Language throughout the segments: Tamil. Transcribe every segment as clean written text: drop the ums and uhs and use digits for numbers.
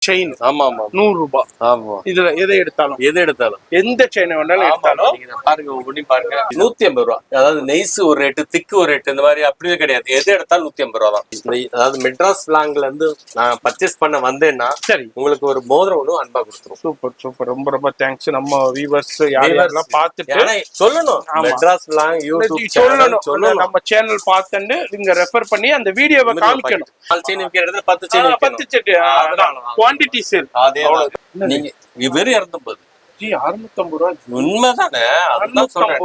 செயின். ஆமா ஆமா 100 ரூபாய். ஆமா. இதுல எதை எடுத்தாலும் எந்த செயினை வேணாலும் எடுத்தாலும் பாருங்க, ஒவ்வொன்றையும் பாருங்க. 150 ரூபா. அதாவது நெய்ஸ் ஒரு ரேட்டு, திக்கு ஒரு ரேட்டு, இந்த மாதிரி அப்படியே கிடையாது. எது எடுத்தாலும் 150 ரூபா தான். அதாவது மெட்ராஸ் ஸ்லாங்ல இருந்து நான் பர்ச்சேஸ் பண்ண வந்தேன்னா சரி, உங்களுக்கு ஒரு மோதிரம் ஒண்ணு அன்பா கொடுத்துரும். சூப்பர் சூப்பர், ரொம்ப ரொம்ப தேங்க்ஸ். நம்ம வியூவர்ஸ் யாரெல்லாம் பார்த்துட்டு சொல்லணும், மெட்ராஸ் ஸ்லாங் யூடியூப் சொல்லணும். நம்ம சேனல் பார்த்துட்டு நீங்க ரெஃபர் பண்ணி அந்த வீடியோவை காமிக்கணும். 4 செயின் விக்கிற இடத்துல 10 செயின் 10 செட் குவாண்டிட்டி சேல். அதே நீங்க வெறும் 250. 650 ரூபாய் உண்மைதானே? அதுதான் சொல்றேன்.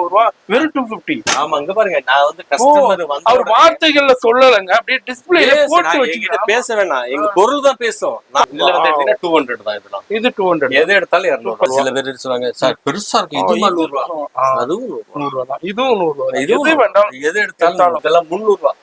வெறும் 250. ஆமா, அங்க பாருங்க, நான் வந்து கஸ்டமர் வந்து அவர் வார்த்தைகள்ல சொல்லலங்க, அப்படியே டிஸ்ப்ளேல போட்டு வச்சிட்டு பேச வேணாம், எங்க பொருள் தான் பேசும். இதுல வந்து எடுத்தீங்கன்னா 200 தான். இதெல்லாம் இது 200. எது எடுத்தாலும் 200. சில பேர் சொல்லுவாங்க, சார் பெருசா இருக்கு, இது 100 ரூபாய். அதுவும் 100 ரூபாய் தான். இதுவும் 100 ரூபாய். இது வேண்டாம், எது எடுத்தாலும் இதெல்லாம் 300 ரூபாய்.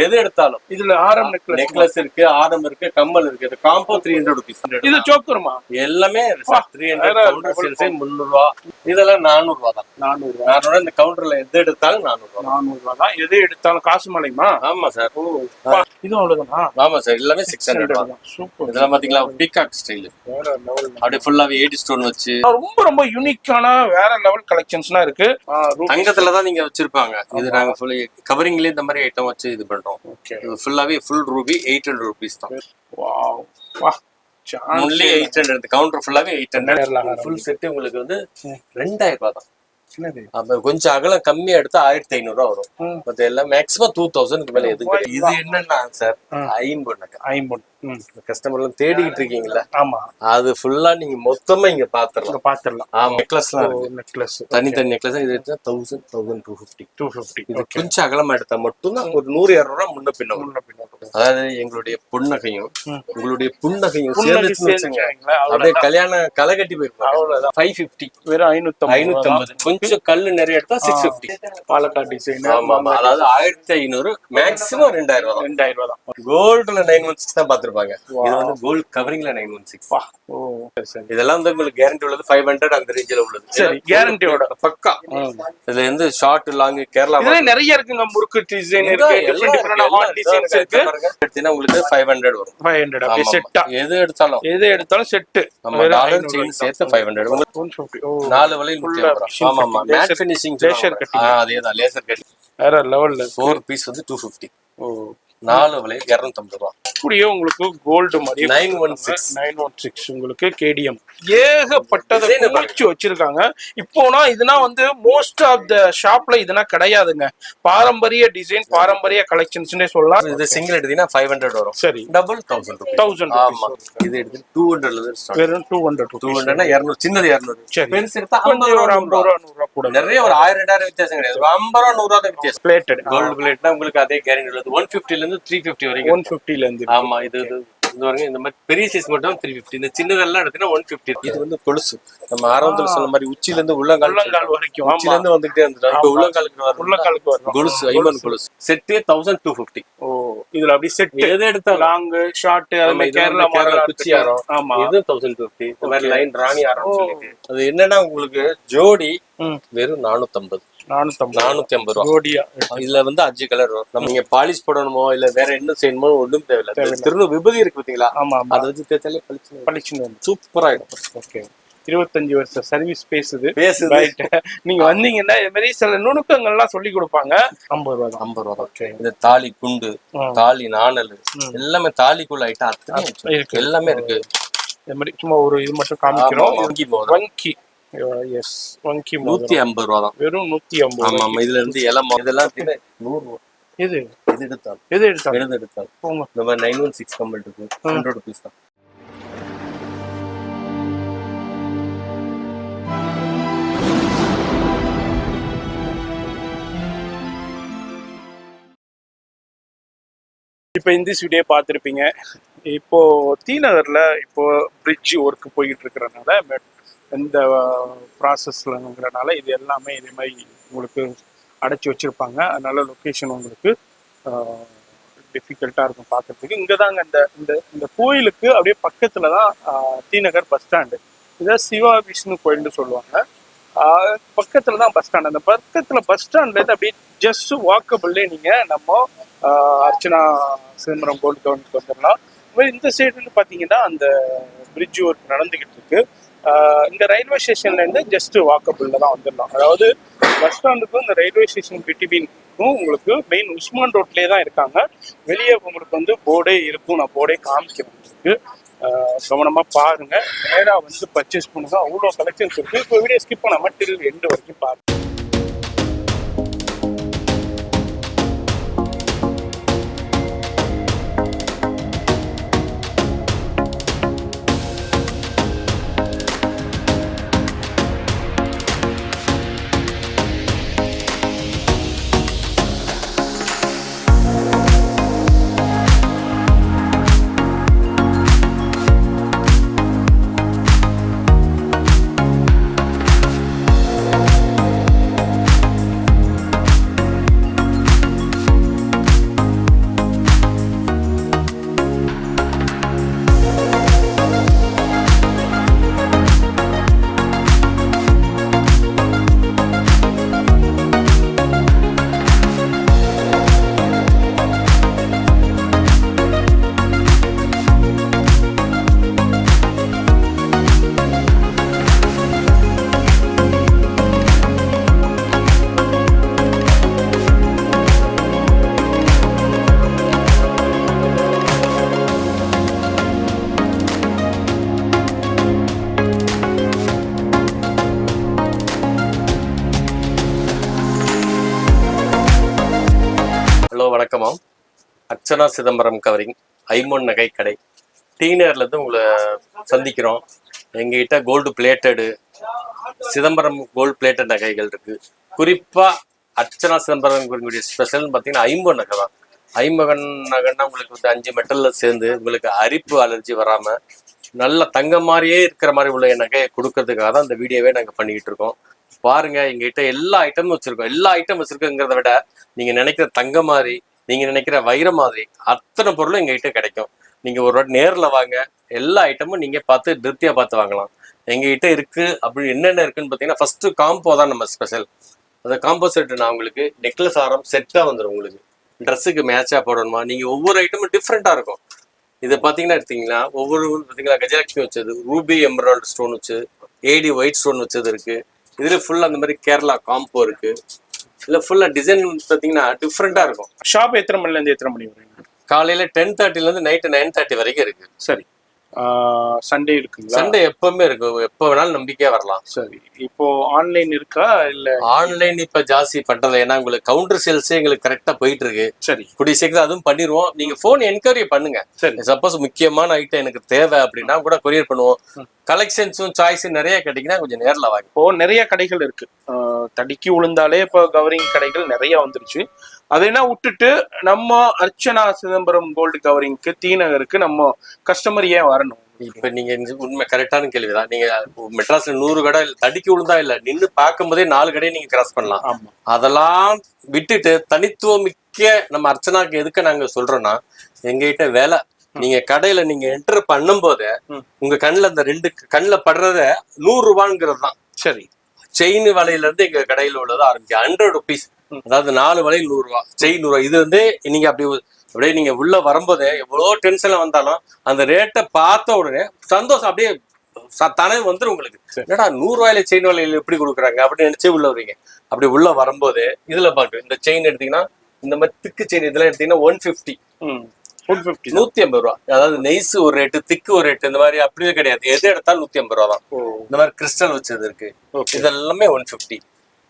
எது எடுத்தாலும் இதுல ஆரம் நெக்லஸ் இருக்கு, ஆரம் இருக்கு, கம்மல் இருக்கு. இது காம்போ 300 rupees. இது சோக்கருமா? எல்லாமே 300. கவுண்டர் சேல்ஸ் 300 ரூபாய். இதெல்லாம் 400 ரூபாய் தான். 400 இந்த கவுண்டர்ல எது எடுத்தாலும் 400 ரூபாய் தான். எது எடுத்தாலும் காசு மலைமா? ஆமா சார். இது அவ்வளவுதானா? ஆமா சார், எல்லாமே 600 தான். சூப்பர். இதெல்லாம் பாத்தீங்களா, பீகாக் ஸ்டைல். வேற லெவல். அப்படியே ஃபுல்லாவே 80 ஸ்டோன் வச்சு ரொம்ப ரொம்ப யூனிக்கான வேற லெவல் கலெக்ஷன்ஸ்லாம் இருக்கு. தங்கத்துல தான் நீங்க வச்சிருப்பாங்க. இது நாங்க ஃபுல்லி கவரிங்லயே இந்த மாதிரி ஐட்டம் வச்சு இது பண்றோம். இது ஃபுல்லாவே ஃபுல் ரூபி 800 rupees தான். வாவ் வா, only 800. கவுண்டர் ஃபுல்லாவே 800. ஃபுல் செட் உங்களுக்கு வந்து 2000 ரூபாய் தான். அப்ப கொஞ்சம் அகலம் கம்மியா எடுத்தா 1500 ரூபாய் வரும். மத்த எல்லாம் மேக்ஸிமம் 2000க்கு மேல எதுவும். இது என்னன்னா சார், ஐம்பொன் கஸ்டமர்லாம் தேடிக்கிட்டு இருக்கீங்களா? ஆமா, அது ஃபுல்லா நீங்க மொத்தமா இங்க பாத்துறலாம். ஆமா, நெக்லஸ்லாம் இருக்கு. நெக்லஸ் தனி நெக்லஸ் இது 1000 1250. இது கொஞ்சம் அகலமா எடுத்தா மட்டும் தான் ஒரு 100-200 ரூபாய் முன்ன பின்ன. அதாவது எங்களுடைய புன்னகையும் உங்களுடைய புன்னகையும் சேர்ந்து அப்படியே கல்யாணம் களை கட்டி போயிருப்பாங்க. அவ்வளவுதான். 550. வெறும் 550. கொஞ்சம் கல்லு நிறைய எடுத்தா 650. பாலக்காடு டிசைன். ஆமா, அதாவது 1500, மேக்ஸிமம் 2000 ரூபாய். 2000 ரூபாய் தான். கோல்டுல 916 தான் பாத்துருப்பாங்க. இது வந்து கோல்ட் கவரிங்ல 916. ஓ சரி. இதெல்லாம் வந்து உங்களுக்கு கேரண்டி உள்ளது 500 அந்த ரேஞ்சில உள்ளது. சரி, கேரண்டியோட பக்கா. இதுல இருந்து ஷார்ட் லாங் கேரளா இதுல நிறைய இருக்குங்க. முறுக்கு டிசைன் இருக்கு, டிஃபரெண்ட் ஹார்ட் டிசைன்ஸ் இருக்கு. எடுத்தீங்கன்னா உங்களுக்கு 500 வரும். 500 அப்படியே செட்டா. எது எடுத்தாலும் செட். நம்ம டாலர் செயின் சேர்த்து 500. 150. ஓ, 4 வளையல் 150. ஆமா ஆமா, மேட் ஃபினிஷிங் லேசர் கட்டிங். அதேதான், லேசர் கட்டிங். வேற லெவல்ல. 4 பீஸ் வந்து 250. ஓ, 4 வளையல் 250 ரூபாய். அப்படியே உங்களுக்கு கோல்டு மாதிரி 916 உங்களுக்கு கேடிஎம் ஏகப்பட்டதை குமிச்சு வச்சிருக்காங்க. இப்போனா இதுனா வந்து மோஸ்ட் ஆஃப் த ஷாப்ல இதுனா கிடையாதுங்க. பாரம்பரிய டிசைன், பாரம்பரிய கலெக்ஷன்ஸ்னே சொல்லலாம். இது சிங்கிள் எடுத்தீங்கன்னா 500 வரும். சரி, டபுள் 1000. ஆமா, இது எடுத்து 200ல இருந்து ஸ்டார்ட். வெறும் 200னா 200, சின்னது 200. சரி, பெருசு எடுத்தா 50 ரூபாய் 100 ரூபாய் கூட. நிறைய ஒரு 1000 வித்தியாசம் கிடையாது. 50 ரூபாய் 100 ரூபாய் வித்தியாசம். பிளேட்டட் கோல்ட் பிளேட்னா உங்களுக்கு அதே கேரண்டி உள்ளது. 150ல இருந்து 350 வரைக்கும். 150ல இருந்து. ஆமா, இது வரைக்கும் இந்த மாதிரி பெரிய சைஸ் மட்டும் 350. இந்த சின்னதெல்லாம் எடுத்தீங்கன்னா 150. இது வந்து கொலுசு. நம்ம ஆரம்பத்துல சொன்ன மாதிரி உச்சில இருந்து உள்ளங்கால் வரைக்கும். உச்சில இருந்து வந்துட்டே இருந்துட்டா இப்ப உள்ளங்காலுக்கு வரும். கொலுசு, ஐமன் கொலுசு செட்டே 1250. ஓ, இதுல அப்படி செட் எது எடுத்தா லாங் ஷார்ட் அது கேரளா குச்சி ஆரம். ஆமா, இது 1250. இந்த மாதிரி லைன் ராணி ஆரம் சொல்லிட்டு. அது என்னன்னா உங்களுக்கு ஜோடி வெறும் 450 ரூபாய். இதுல வந்து 5 கலர் வரும். நம்ம இங்க பாலிஷ் போடணுமோ இல்ல வேற என்ன செய்யணுமோ ஒண்ணும் தேவையில்லை. திரும்ப விபதி இருக்கு பாத்தீங்களா? அதை வச்சு தேய்ச்சாலே பளிச்சுன்னு சூப்பரா இருக்கும். ஓகே, 25 வருஷம் சர்வீஸ் பேசுது. நீங்க வந்தீங்கன்னா இது மாதிரி சில நுணுக்கங்கள்லாம் சொல்லி கொடுப்பாங்க. 50 ரூபாய். இந்த தாலி குண்டு, தாலி நாணல், எல்லாமே தாலிக்குள்ள ஐட்டம் அத்தனை எல்லாமே இருக்கு. இந்த மாதிரி சும்மா ஒரு இது மட்டும் காமிக்கிறோம். வங்கி 150 ரூபா தான். வெறும் 150. ஆமா ஆமா, இதுல இருந்து இதெல்லாம் 100 ரூபா. எது எடுத்தாலும் போங்க. இந்த மாதிரி 916 கம்பல் இருக்கு. 100 rupees தான். இப்போ இந்த வீடியோ பார்த்துருப்பீங்க. இப்போ தீநகர்ல இப்போ பிரிட்ஜ் ஒர்க் போய்கிட்டு இருக்கிறதுனால இந்த ப்ராசஸ்லங்கிறனால இது எல்லாமே இதே மாதிரி உங்களுக்கு அடைச்சி வச்சுருப்பாங்க. அதனால லொக்கேஷன் உங்களுக்கு டிஃபிகல்ட்டாக இருக்கும் பார்க்கறதுக்கு. இங்கே தாங்க இந்த கோயிலுக்கு அப்படியே பக்கத்தில் தான் தீநகர் பஸ் ஸ்டாண்டு. இதை சிவா விஷ்ணு கோயில்னு சொல்லுவாங்க. பக்கத்தில் தான் பஸ் ஸ்டாண்ட். அந்த பக்கத்தில் பஸ் ஸ்டாண்ட்லேருந்து அப்படியே ஜஸ்ட் வாக்கபிள்லேயே நீங்கள் நம்ம அர்ச்சனா சிதம்பரம் கோல்டு கவுனுக்கு வந்துடலாம். இந்த சைடு பாத்தீங்கன்னா அந்த பிரிட்ஜ் ஒர்க் நடந்துகிட்டு இருக்கு. இந்த ரயில்வே ஸ்டேஷன்ல இருந்து ஜஸ்ட் வாக்கபிள்ல தான் வந்துடலாம். அதாவது பஸ் ஸ்டாண்டுக்கும் இந்த ரயில்வே ஸ்டேஷன் பிட்வீனுக்கும் உங்களுக்கு மெயின் உஸ்மான் ரோட்லேயே தான் இருக்காங்க. வெளியே உங்களுக்கு வந்து போர்டே இருக்கும், நான் போர்டே காமிக்கிறேன் உங்களுக்கு. கவனமா பாருங்க, நேரா வந்து பர்ச்சேஸ் பண்ணுங்க. அவ்வளோ கலெக்ஷன்ஸ் இருக்கு. இப்போ வீடியோ ஸ்கிப் பண்ணாம டில் எண்டு வரைக்கும் பாருங்க. வணக்கமா. அர்ச்சனா சிதம்பரம் கவரிங் ஐமோன் நகை கடை டீனர்ல இருந்து உங்களை சந்திக்கிறோம். எங்ககிட்ட gold plated Chidambaram gold plated நகைகள் இருக்கு. குறிப்பா அர்ச்சனா சிதம்பரம் ஸ்பெஷல் பார்த்தீங்கன்னா ஐம்பொன் நகை தான். ஐம்பொன் நகைன்னா உங்களுக்கு வந்து 5 மெட்டல்ல சேர்ந்து உங்களுக்கு அரிப்பு அலர்ஜி வராம நல்ல தங்கம் மாதிரியே இருக்கிற மாதிரி உள்ள நகையை கொடுக்கறதுக்காக தான் இந்த வீடியோவே நாங்கள் பண்ணிக்கிட்டு இருக்கோம். பாருங்க, எங்ககிட்ட எல்லா ஐட்டமும் வச்சிருக்கோம். எல்லா ஐட்டம் வச்சிருக்கோங்கிறத விட நீங்க நினைக்கிற தங்க மாதிரி, நீங்க நினைக்கிற வைரம் மாதிரி அத்தனை பொருளும் எங்ககிட்ட கிடைக்கும். நீங்க ஒரு வாட்டி நேர்ல வாங்க, எல்லா ஐட்டமும் நீங்க பார்த்து திருப்தியா பார்த்து வாங்கலாம். எங்ககிட்ட இருக்கு அப்படி என்னென்ன இருக்குன்னு பார்த்தீங்கன்னா, ஃபர்ஸ்ட் காம்போ தான் நம்ம ஸ்பெஷல். அந்த காம்போ செட் நான் உங்களுக்கு நெக்லஸ் ஆரம் செட்டா வந்துடும். உங்களுக்கு ட்ரெஸ்ஸுக்கு மேட்சா போடணுமா, நீங்க ஒவ்வொரு ஐட்டமும் டிஃப்ரெண்டா இருக்கும். இதை பார்த்தீங்கன்னா எடுத்தீங்கன்னா ஒவ்வொரு பார்த்தீங்களா கஜலட்சுமி வச்சது, ரூபி எம்ராய்டு ஸ்டோன் வச்சு, ஏடி ஒயிட் ஸ்டோன் வச்சது இருக்கு. இதுல ஃபுல்லா அந்த மாதிரி கேரளா காம்போ இருக்கு. இல்ல ஃபுல்லா டிசைன் பார்த்தீங்கன்னா டிஃப்ரெண்டா இருக்கும். ஷாப் எத்தனை மணில இருந்து எத்தனை மணி வரைக்கும்? காலையில 10:30ல இருந்து நைட்டு 9:30 வரைக்கும் இருக்கு. சரி, சண்டே இருக்குங்களா? சண்டே எப்பவுமே இருக்கு, எப்போ வேணாலும் நம்பிக்கையா வரலாம். சரி, இப்போ ஆன்லைன் இருக்கா? இல்ல ஆன்லைன் இப்ப ஜாஸ்தி பண்றது, ஏன்னா உங்களுக்கு கவுண்டர் சேல்ஸே எங்களுக்கு கரெக்டா போயிட்டு இருக்கு. சரி, கூடிய சீக்கிரம் அதுவும் பண்ணிடுவோம். நீங்க போன் என்கொயரி பண்ணுங்க. சரி, சப்போஸ் முக்கியமான ஐட்டம் எனக்கு தேவை அப்படின்னா கூட கொரியர் பண்ணுவோம். கலெக்ஷன்ஸும் சாய்ஸும் நிறைய கிடைக்குன்னா கொஞ்சம் நேரில் வாங்க. இப்போ நிறைய கடைகள் இருக்கு. தடிக்கி விழுந்தாலே இப்போ கவரிங் கடைகள் நிறைய வந்துருச்சு. அதெல்லாம் விட்டுட்டு நம்ம அர்ச்சனா சிதம்பரம் கோல்டு கவரிங்க்கு தீநகருக்கு நம்ம கஸ்டமர் ஏன் வரணும்? இப்ப நீங்க உண்மை கரெக்டான கேள்விதான். நீங்க மெட்ராஸ்ல 100 கடை தடிக்கி விழுந்தா இல்ல, நின்று பார்க்கும் போதே 4 கடையை நீங்க கிராஸ் பண்ணலாம். அதெல்லாம் விட்டுட்டு தனித்துவம் மிக்க நம்ம அர்ச்சனாக்கு எதுக்கு நாங்க சொல்றோம்னா, எங்ககிட்ட வேலை நீங்க கடையில நீங்க என்டர் பண்ணும் போது உங்க கண்ணுல அந்த 2 கண்ணுல படுறத 100 ரூபாங்கிறது தான். சரி, செயின் வலையில இருந்து எங்க கடையில உள்ளது ஆரம்பிச்சு 100 rupees, அதாவது 4 வலையில் 100 ரூபா, செயின் 100 ரூபா. இது வந்து நீங்க அப்படியே நீங்க உள்ள வரும்போதே எவ்வளோ டென்ஷன்ல வந்தாலும் அந்த ரேட்டை பார்த்த உடனே சந்தோஷம் அப்படியே தானே வந்துடும் உங்களுக்கு. என்னடா 100 ரூபாயில செயின் வலையில எப்படி கொடுக்குறாங்க அப்படின்னு நினைச்சே உள்ள வருவீங்க. அப்படி உள்ள வரும்போது இதுல பாக்கு இந்த செயின் எடுத்தீங்கன்னா, இந்த மாதிரி திக்கு செயின் இதெல்லாம் எடுத்தீங்கன்னா 150 150 ரூபா. அதாவது நெய்ஸ் ஒரு ரேட்டு, திக்கு ஒரு ரேட்டு, இந்த மாதிரி அப்படியே கிடையாது. எது எடுத்தாலும் 150 ரூபா தான். இந்த மாதிரி கிறிஸ்டல் வச்சது இருக்கு, இதெல்லாமே 150.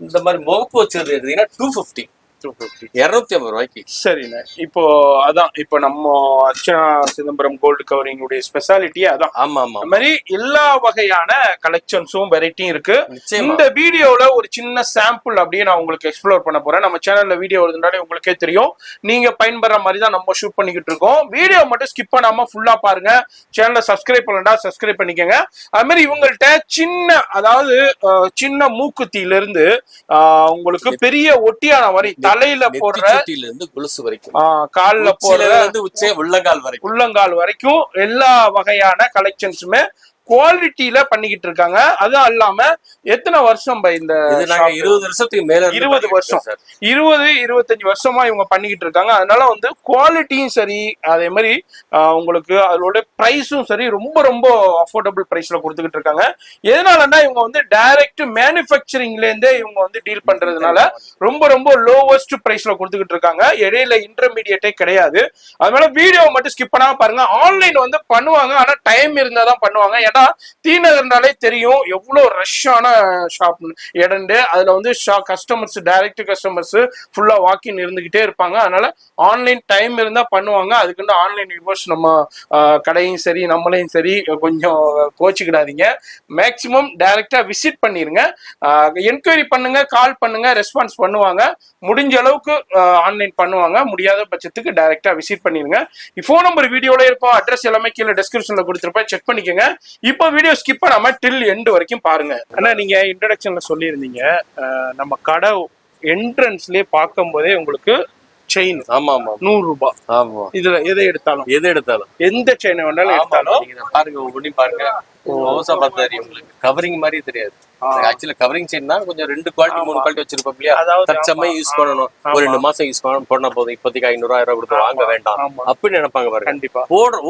இந்த மாதிரி முகப்பு வச்சது எடுத்தீங்கன்னா 250 250 ரூபாய்க்கு. சரிண்ணே, இப்போ அதான் இப்போ நம்ம அர்ச்சனா சிதம்பரம் கோல்டு கவரிங் உடைய ஸ்பெஷாலிட்டியே அதான். ஆமா ஆமா, அது மாதிரி எல்லா வகையான கலெக்ஷன்ஸும் வெரைட்டியும் இருக்கு. இந்த வீடியோல ஒரு சின்ன சாம்பிள் அப்படியே நான் உங்களுக்கு எக்ஸ்ப்ளோர் பண்ண போறேன். நம்ம சேனல்ல வீடியோ வருதுனாலே உங்களுக்கே தெரியும், நீங்க பயன்படுற மாதிரி தான் நம்ம ஷூட் பண்ணிக்கிட்டு இருக்கோம். வீடியோ மட்டும் ஸ்கிப் பண்ணாம ஃபுல்லா பாருங்க. சேனலை சப்ஸ்கிரைப் பண்ணலடா சப்ஸ்கிரைப் பண்ணிக்கோங்க. அது மாதிரி இவங்கள்ட்ட சின்ன, அதாவது சின்ன மூக்குத்தியில இருந்து உங்களுக்கு பெரிய ஒட்டியான வரை தலையில போடுற இருந்து கொலுசு வரைக்கும், கால்ல போடுற உள்ளங்கால் வரைக்கும் எல்லா வகையான கலெக்ஷன்ஸுமே குவாலிட்டியில பண்ணிக்கிட்டு இருக்காங்க. அதுவும் இல்லாம எத்தனை வருஷம் இந்த 20 வருஷத்துக்கு மேல 20 வருஷம் 20-25 வருஷமா இவங்க பண்ணிக்கிட்டு இருக்காங்க. அதனால வந்து குவாலிட்டியும் சரி, அதே மாதிரி உங்களுக்கு அதோட பிரைஸும் சரி ரொம்ப ரொம்ப அஃபோர்டபுள் பிரைஸ்ல கொடுத்துக்கிட்டு இருக்காங்க. எதனாலன்னா இவங்க வந்து டைரக்ட் மேனுஃபேக்சரிங்ல இருந்தே இவங்க வந்து டீல் பண்றதுனால ரொம்ப ரொம்ப லோவஸ்ட் பிரைஸ்ல கொடுத்துக்கிட்டு இருக்காங்க. இடையில இன்டர்மீடியேட்டே கிடையாது. அதனால வீடியோ மட்டும் ஸ்கிப் பண்ணாம பாருங்க. ஆன்லைன் வந்து பண்ணுவாங்க, ஆனா டைம் இருந்தா தான் பண்ணுவாங்க. ஏன்னா தீநகர்னாலே தெரியும் எவ்வளவு ரஷ்ஷான ஷாப் இடண்டு. அதுல வந்து கஸ்டமர்ஸ் டைரக்ட் கஸ்டமர்ஸ் ஃபுல்லா வாக்கின் இருந்துகிட்டே இருப்பாங்க. அதனால ஆன்லைன் டைம் இருந்தா பண்ணுவாங்க. அதுக்குன்னு ஆன்லைன் வியூவர்ஸ் நம்ம கடையும் சரி நம்மளையும் சரி கொஞ்சம் கோச்சிக்கிடாதீங்க. மேக்சிமம் டைரக்டா விசிட் பண்ணிருங்க, என்கொயரி பண்ணுங்க, கால் பண்ணுங்க, ரெஸ்பான்ஸ் பண்ணுவாங்க. முடிஞ்ச அளவுக்கு ஆன்லைன் பண்ணுவாங்க, முடியாத பட்சத்துக்கு டைரக்டா விசிட் பண்ணிருங்க. ஃபோன் நம்பர் வீடியோல இருக்கும், அட்ரஸ் எல்லாமே கீழே டிஸ்கிரிப்ஷன்ல கொடுத்துருப்பேன், செக் பண்ணிக்கோங்க. இப்போ வீடியோ ஸ்கிப் பண்ணாம டில் எண்ட் வரைக்கும் பாருங்க. ஆனா நீங்க இன்ட்ரோடக்ஷன்ல சொல்லியிருந்தீங்க நம்ம கடை என்ட்ரன்ஸ்லயே பார்க்கும் போதே உங்களுக்கு செயின் 100 ரூபாய். ஆமா, இதுல எதை எடுத்தாலும் எந்த செயினை வேணாலும் எடுத்தாலும் பாருங்க, ஒவ்வொன்றையும் பாருங்க. உங்களுக்கு கவரிங் மாதிரி தெரியாது. ஆக்சுவலா கவரிங் செயின் தான் கொஞ்சம் 2 குவாலிட்டி 3 குவாலிட்டி வச்சிருப்போம் இல்லையா? தற்சமயம் யூஸ் பண்ணணும், ஒரு 2 மாசம் யூஸ் பண்ணணும், போனா போதும், இப்போதைக்கு 500-1000 கொடுத்து வாங்க வேண்டாம் அப்படின்னு நினைப்பாங்க பாருங்க. கண்டிப்பா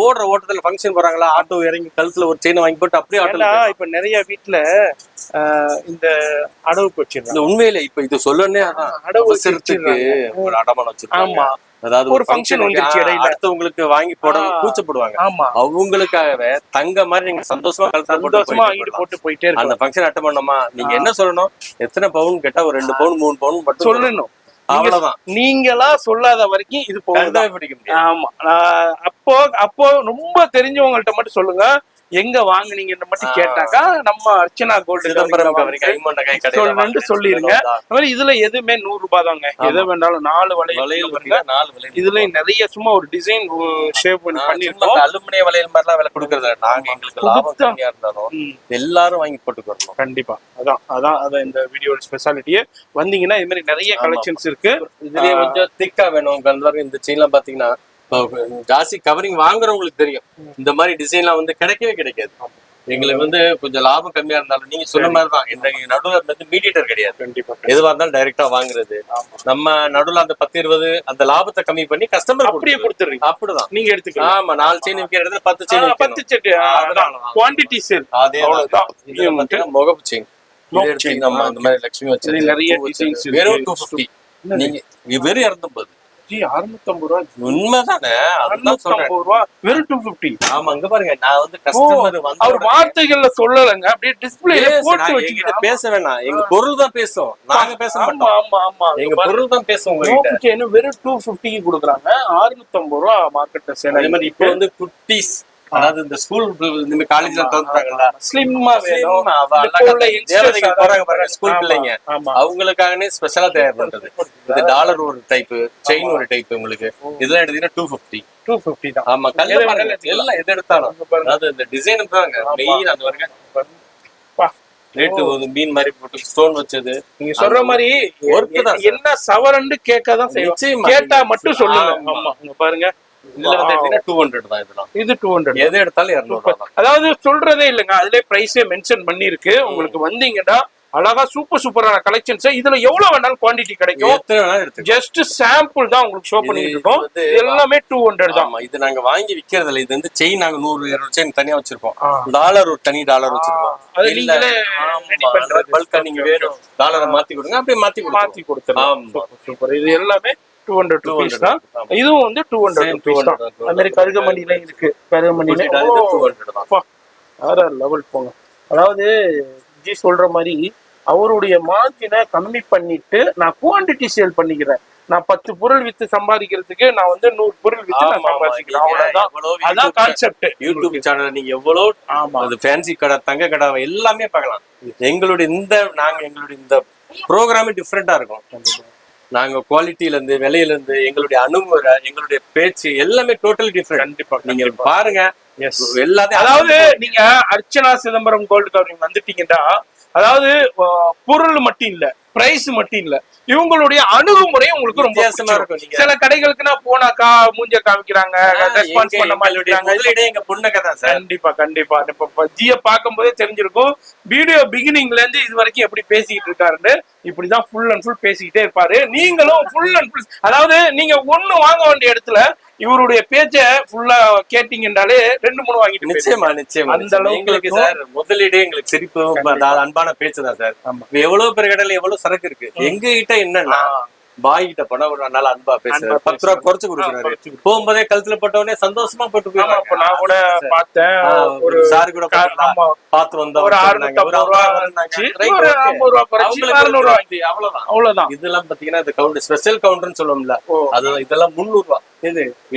ஓடுற ஓட்டத்துல ஃபங்க்ஷன் போறாங்களா, ஆட்டோ இறங்கி கழுத்துல ஒரு செயின் வாங்கி போட்டு அப்படியே ஆட்டோ. இப்ப நிறைய வீட்டுல இந்த அடவுக்கு வச்சிருக்காங்க. உண்மையில இப்ப இது சொல்லனே அதான், அடவுக்கு ஒரு அடமானம் வச்சிருக்காங்க. அதாவது ஒரு ஃபங்க்ஷன் வந்துருச்சு, இடையில அடுத்தவங்களுக்கு வாங்கி போட கூச்சப்படுவாங்க. அவங்களுக்காகவே தங்க மாதிரி நீங்க சந்தோஷமா வாங்கிட்டு போட்டு போயிட்டே இருக்கு. அந்த ஃபங்க்ஷன் அட்டன் பண்ணோமா, நீங்க என்ன சொல்லணும், எத்தனை பவுன் கேட்டா ஒரு 2 பவுன் 3 பவுன் மட்டும் சொல்லணும். அவ்வளவுதான். நீங்களா சொல்லாத வரைக்கும் இது பிடிக்க முடியாது. ஆமா, அப்போ ரொம்ப தெரிஞ்சவங்கள்ட்ட மட்டும் சொல்லுங்க, எங்க வாங்குனீங்கன்னு மட்டும் கேட்டாக்கா நம்ம அர்ச்சனா கோல்டு சொல்லணும்னு சொல்லிருங்க. இதுல எதுவுமே 100 ரூபாய் தாங்க. எதை வேண்டாலும் 4 வளையல். இதுல நிறைய சும்மா ஒரு டிசைன் ஷேப் பண்ணிருக்கோம். அலுமினிய வளையல் மாதிரிலாம் விலை கொடுக்கறது நாங்க, எங்களுக்கு லாபம் கம்மியா இருந்தாலும் எல்லாரும் வாங்கி போட்டுக்கிறோம். கண்டிப்பா அதான் இந்த வீடியோட ஸ்பெஷாலிட்டியே. வந்தீங்கன்னா இது மாதிரி நிறைய கலெக்ஷன்ஸ் இருக்கு. இதுலயே கொஞ்சம் திக்கா வேணும். இந்த செயின்லாம் பாத்தீங்கன்னா ஜாஸ்தி கவரிங் வாங்குறவங்களுக்கு தெரியும், இந்த மாதிரி டிசைன்லாம் வந்து கிடைக்கவே கிடைக்காது. எங்களுக்கு வந்து கொஞ்சம் லாபம் கம்மியா இருந்தாலும் நீங்க சொன்ன மாதிரிதான், இந்த நடுவில் வந்து மீடியேட்டர் கிடையாது. கண்டிப்பா எதுவா இருந்தாலும் டைரக்டா வாங்குறது. நம்ம நடுவில் அந்த 10-20 அந்த லாபத்தை கம்மி பண்ணி கஸ்டமர் அப்படியே கொடுத்துருங்க. அப்படிதான் நீங்க எடுத்துக்கலாம். ஆமா, 4 செயின் விற்கிற இடத்துல 10 செயின், 10 செட் குவாண்டிட்டி சேல். அதே முகப்பு செயின் நம்ம இந்த மாதிரி லட்சுமி வச்சது நிறைய டிசைன்ஸ் வெறும் 250. நீங்க வெறும் 250. 650 ரூபாய். உண்மைதானே? அதுதான் சொல்றேன், வெறும் 250. ஆமா, அங்க பாருங்க, நான் வந்து கஸ்டமர் வந்து அவர் வார்த்தைகள்ல சொல்லலங்க, அப்படியே டிஸ்ப்ளேல போட்டு வச்சுக்கிட்டு பேச வேணாம். எங்க பொருள் தான் பேசும், நாங்க பேச மாட்டோம். ஆமா, எங்க பொருள் தான் பேசும். உங்ககிட்ட வெறும் 250 கொடுக்குறாங்க. 650 ரூபாய் மார்க்கெட்ல சேல். அதே மாதிரி இப்ப வந்து குட்டீஸ், அதாவது இந்த ஸ்கூல் இந்த காலேஜ்ல தோன்றாங்கல்ல, ஸ்லிம்மா வேணும், போறாங்க பாருங்க ஸ்கூல் பிள்ளைங்க, அவங்களுக்காகவே ஸ்பெஷலா தயார் பண்றது. இந்த டாலர் ஒரு டைப், செயின் ஒரு டைப். உங்களுக்கு இதெல்லாம் எடுத்தீங்கன்னா 250 தான். ஆமா, கல்யாணம் எல்லாம் எது எடுத்தாலும் அதாவது இந்த டிசைன் தாங்க மெயின். அந்த வருங்க ரேட்டு ஒரு மீன் மாதிரி போட்டு ஸ்டோன் வச்சது. நீங்க சொல்ற மாதிரி என்ன சவரண்டு கேட்கதான் செய்யும், கேட்டா மட்டும் சொல்லுங்க. ஆமா, இங்க பாருங்க, இதுல வந்து 200 தான். இதெல்லாம் இது 200. எது எடுத்தாலும் 200. அதாவது சொல்றதே இல்லைங்க, அதுல பிரைஸே மென்ஷன் பண்ணி இருக்கு. உங்களுக்கு வந்தீங்கன்னா அழகா சூப்பரான கலெக்ஷன்ஸ். இதுல எவ்வளவு வேணாலும் குவாண்டிட்டி கிடைக்கும். ஜஸ்ட் சாம்பிள் தான் உங்களுக்கு ஷோ பண்ணிட்டு இருக்கோம். எல்லாமே 200 தான். இது நாங்க வாங்கி விக்கிறதுல, இது வந்து செயின் நாங்க 100-200 செயின் தனியா வச்சிருக்கோம். டாலர் ஒரு தனி டாலர் வச்சிருக்கோம். பல்கா நீங்க வேணும் டாலரை மாத்தி கொடுங்க, அப்படியே மாத்தி கொடுத்துருவோம். சூப்பர். இது எல்லாமே 200 rupees தான். இதுவும் வந்து 200 rupees தான். அந்த மாதிரி கருகமணில இருக்கு. கருகமணில 200 தான். வேற லெவல் போங்க. அதாவது ஜி சொல்ற மாதிரி அவருடைய மார்ஜினை கம்மி பண்ணிட்டு நான் குவாண்டிட்டி சேல் பண்ணிக்கிறேன். நான் 10 பொருள் வித்து சம்பாதிக்கிறதுக்கு நான் வந்து 100 பொருள் வித்து நான் சம்பாதிக்கிறேன். அவ்வளவுதான். அதான் கான்செப்ட். யூடியூப் சேனல்ல நீங்க எவ்வளவு அது ஃபேன்சி கடை, தங்க கடை எல்லாமே பார்க்கலாம். எங்களுடைய இந்த ப்ரோக்ராமே டிஃப்ரெண்டா இருக்கும். நாங்க குவாலிட்டில இருந்து, விலையில இருந்து, எங்களுடைய அணுகுமுறை, எங்களுடைய பேச்சு எல்லாமே டோட்டலி டிஃப்ரெண்ட். கண்டிப்பா நீங்க பாருங்க எல்லாத்தையும். அதாவது நீங்க அர்ச்சனா சிதம்பரம் கோல்டு கவரிங் வந்துட்டீங்கன்னா, அதாவது பொருள் மட்டும் இல்ல, பிரைஸ் மட்டும் இல்ல, இவங்களுடைய அணுகுமுறை உங்களுக்கு ரொம்ப வித்தியாசமா இருக்கும். சில கடைகளுக்கு நான் போனாக்கா மூஞ்ச காமிக்கிறாங்க, ரெஸ்பான்ஸ் பண்ண மாட்டேங்கிறாங்க. எங்க பொண்ணுங்க தான் சார். கண்டிப்பா கண்டிப்பா. இப்ப ஜிய பார்க்கும் போதே தெரிஞ்சிருக்கும் வீடியோ பிகினிங்ல இருந்து இது வரைக்கும் எப்படி பேசிக்கிட்டு இருக்காருன்னு. இப்படிதான் ஃபுல் அண்ட் ஃபுல் பேசிக்கிட்டே இருப்பாரு. நீங்களும் ஃபுல் அண்ட் ஃபுல், அதாவது நீங்க ஒண்ணு வாங்க வேண்டிய இடத்துல இவருடைய பேச்ச ஃபுல்லா கேட்டீங்கன்னாலே 2-3 வாங்கிட்டு. நிச்சயமா நிச்சயமா. அந்த அளவுக்கு எங்களுக்கு சார் முதலீடு எங்களுக்கு சிரிப்பு அன்பான பேச்சு தான் சார். எவ்வளவு பெரிய கடையில எவ்வளவு சரக்கு இருக்கு. எங்க கிட்ட என்னன்னா பாய் கிட்ட போனா ஒரு நல்ல அன்பா பேசுறாரு, 10 ரூபா குறைச்சு கொடுக்குறாரு. போகும்போதே கழுத்துல போட்டவனே சந்தோஷமா போட்டு போயிடுறாங்க. நான் கூட பார்த்தேன், ஒரு சாரு கூட பாத்து வந்தோம், ஒரு 650 ரூபா அவ்வளவுதான். இதெல்லாம் பாத்தீங்கன்னா இது கவுண்டர் ஸ்பெஷல் கவுண்டர்னு சொல்லுவோம்ல, அது இதெல்லாம் 300 ரூபா.